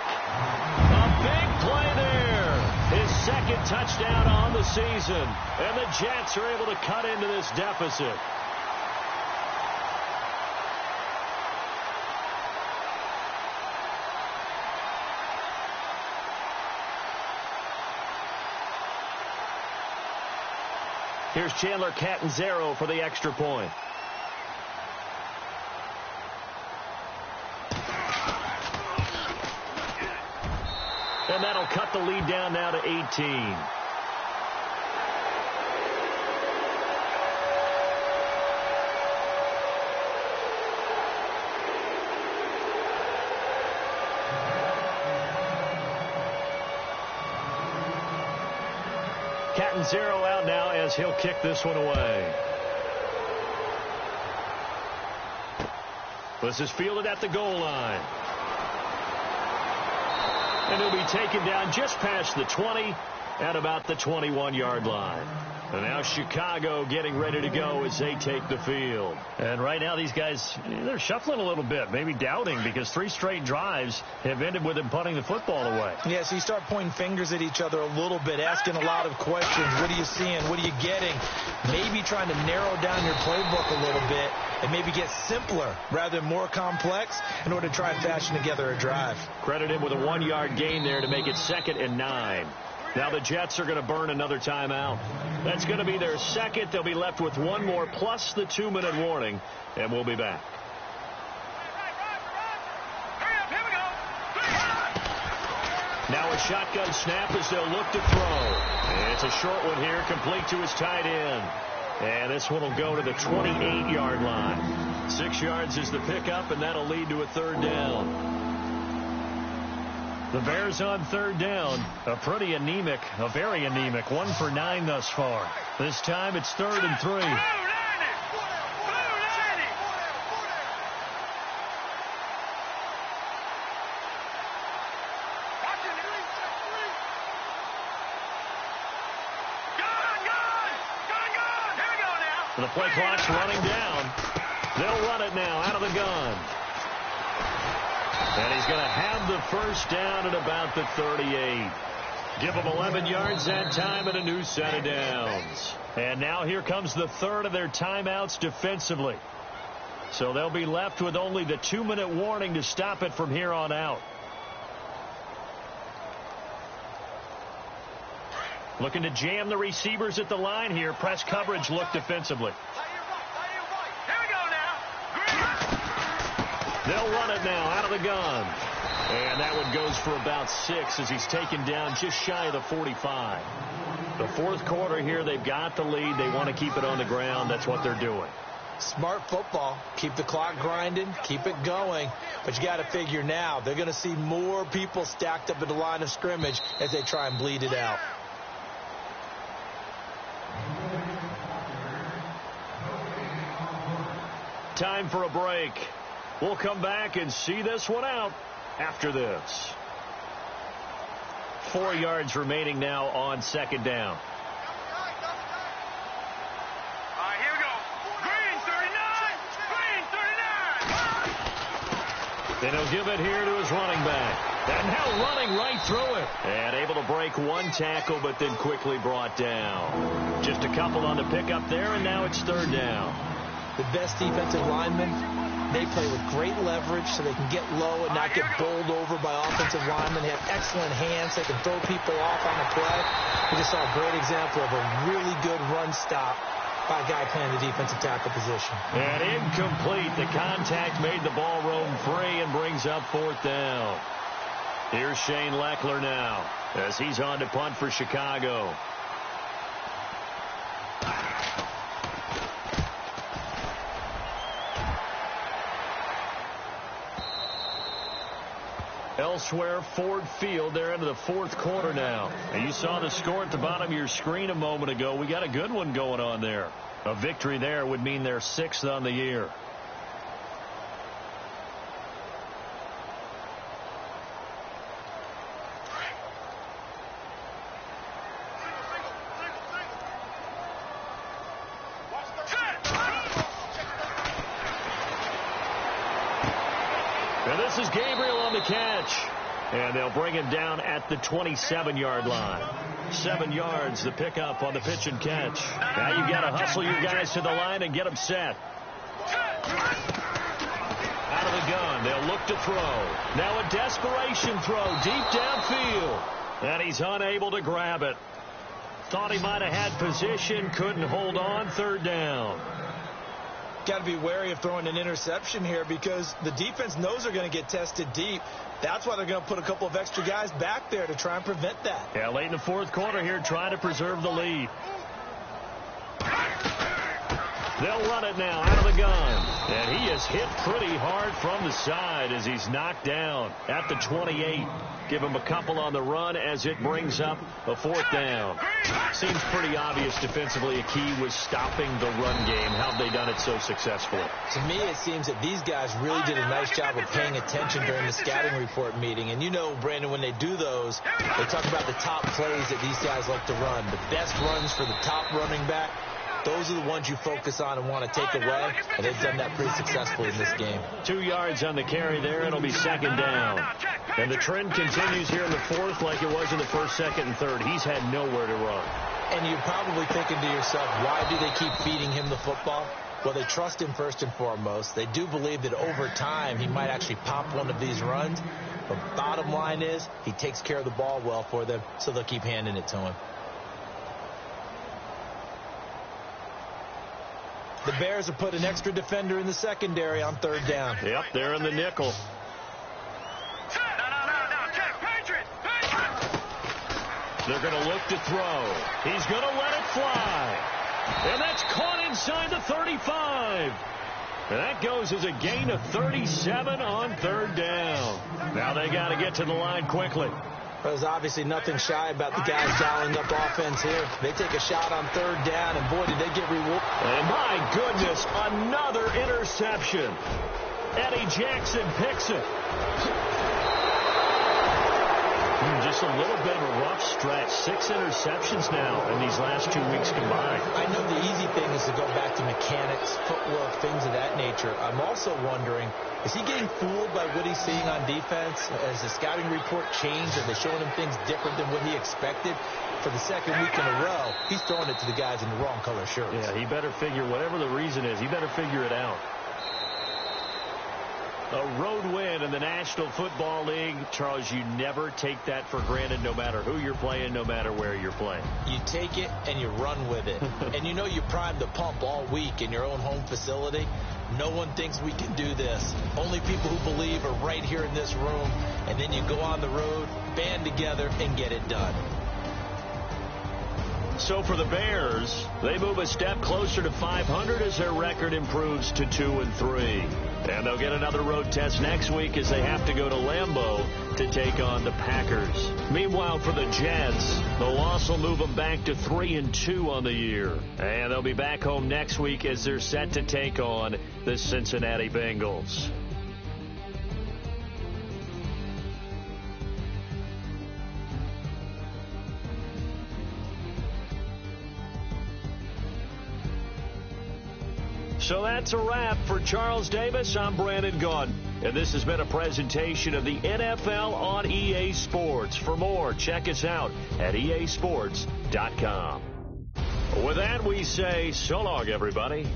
Speaker 2: A big play there. His 2nd touchdown on the season. And the Jets are able to cut into this deficit. Here's Chandler Catanzaro for the extra point. And that'll cut the lead down now to 18. Catanzaro out now as he'll kick this one away. This is fielded at the goal line. And he'll be taken down just past the 20 at about the 21-yard line. And now Chicago getting ready to go as they take the field.
Speaker 6: And right now these guys, they're shuffling a little bit, maybe doubting, because 3 straight drives have ended with them punting the football away.
Speaker 4: Yeah, so you start pointing fingers at each other a little bit, asking a lot of questions. What are you seeing? What are you getting? Maybe trying to narrow down your playbook a little bit and maybe get simpler rather than more complex in order to try and fashion together a drive.
Speaker 2: Credit him with a 1-yard gain there to make it 2nd and 9. Now the Jets are going to burn another timeout. That's going to be their 2nd. They'll be left with 1 more plus the 2-minute warning, and we'll be back. Now a shotgun snap as they'll look to throw. And it's a short one here, complete to his tight end. And this one will go to the 28-yard line. 6 yards is the pickup, and that'll lead to a 3rd down.
Speaker 6: The Bears on 3rd down. A pretty anemic, a very anemic 1 for 9 thus far. This time it's 3rd and 3. The play clock's running down. They'll run it now out of the gun. And he's going to have the 1st down at about the 38. Give him 11 yards that time and a new set of downs. And now here comes the 3rd of their timeouts defensively. So they'll be left with only the 2-minute warning to stop it from here on out. Looking to jam the receivers at the line here. Press coverage look defensively. They'll run it now out of the gun. And that one goes for about 6 as he's taken down just shy of the 45. The 4th quarter here, they've got the lead. They want to keep it on the ground. That's what they're doing.
Speaker 4: Smart football. Keep the clock grinding. Keep it going. But you got to figure now they're going to see more people stacked up at the line of scrimmage as they try and bleed it out.
Speaker 2: Time for a break. We'll come back and see this one out after this. 4 yards remaining now on 2nd down.
Speaker 5: All right, here we go. Green 39.
Speaker 2: And he'll give it here to his running back. And now running right through it. And able to break 1 tackle, but then quickly brought down. Just a couple on the pickup there, and now it's 3rd down.
Speaker 4: The best defensive linemen, they play with great leverage so they can get low and not get bowled over by offensive linemen. They have excellent hands. They can throw people off on the play. We just saw a great example of a really good run stop by a guy playing the defensive tackle position.
Speaker 2: And incomplete. The contact made the ball roam free and brings up 4th down. Here's Shane Leckler now as he's on to punt for Chicago. Elsewhere, Ford Field, they're into the 4th quarter now. And you saw the score at the bottom of your screen a moment ago. We got a good one going on there. A victory there would mean they're 6th on the year.
Speaker 6: is Gabriel on the catch. And they'll bring him down at the 27-yard line. 7 yards, the pickup on the pitch and catch. Now you got to hustle your guys to the line and get them set. Out of the gun, they'll look to throw. Now a desperation throw deep downfield. And he's unable to grab it. Thought he might have had position, couldn't hold on. 3rd down.
Speaker 4: Got to be wary of throwing an interception here because the defense knows they're going to get tested deep. That's why they're going to put a couple of extra guys back there to try and prevent that.
Speaker 6: Yeah, late in the 4th quarter here, trying to preserve the lead. They'll run it now out of the gun. And he is hit pretty hard from the side as he's knocked down at the 28. Give him a couple on the run as it brings up a 4th down. Seems pretty obvious defensively a key was stopping the run game. How have they done it so successfully?
Speaker 4: To me, it seems that these guys really did a nice job of paying attention during the scouting report meeting. And you know, Brandon, when they do those, they talk about the top plays that these guys like to run. The best runs for the top running back. Those are the ones you focus on and want to take away, and they've done that pretty successfully in this game.
Speaker 6: 2 yards on the carry there. It'll be 2nd down. And the trend continues here in the 4th like it was in the 1st, 2nd, and 3rd. He's had nowhere to run.
Speaker 4: And you're probably thinking to yourself, why do they keep feeding him the football? Well, they trust him first and foremost. They do believe that over time he might actually pop one of these runs. But bottom line is he takes care of the ball well for them, so they'll keep handing it to him. The Bears have put an extra defender in the secondary on 3rd down.
Speaker 6: Yep, they're in the nickel. They're going to look to throw. He's going to let it fly. And that's caught inside the 35. And that goes as a gain of 37 on 3rd down. Now they got to get to the line quickly.
Speaker 4: There's obviously nothing shy about the guys dialing up offense here. They take a shot on 3rd down, and boy, did they get rewarded.
Speaker 6: And my goodness, another interception. Eddie Jackson picks it. Just a little bit of a rough stretch. 6 interceptions now in these last 2 weeks combined.
Speaker 4: I know the easy thing is to go back to mechanics, footwork, things of that nature. I'm also wondering, is he getting fooled by what he's seeing on defense? Has the scouting report changed? Are they showing him things different than what he expected? For the 2nd week in a row, he's throwing it to the guys in the wrong color shirts.
Speaker 6: Yeah, he better figure, whatever the reason is, he better figure it out. A road win in the National Football League. Charles, you never take that for granted no matter who you're playing, no matter where you're playing.
Speaker 4: You take it and you run with it. And you know you primed the pump all week in your own home facility. No one thinks we can do this. Only people who believe are right here in this room. And then you go on the road, band together, and get it done.
Speaker 6: So for the Bears, they move a step closer to 500 as their record improves to 2-3. And they'll get another road test next week as they have to go to Lambeau to take on the Packers. Meanwhile, for the Jets, the loss will move them back to 3-2 on the year. And they'll be back home next week as they're set to take on the Cincinnati Bengals. So that's a wrap for Charles Davis. I'm Brandon Gaudin, and this has been a presentation of the NFL on EA Sports. For more, check us out at easports.com. With that, we say so long, everybody.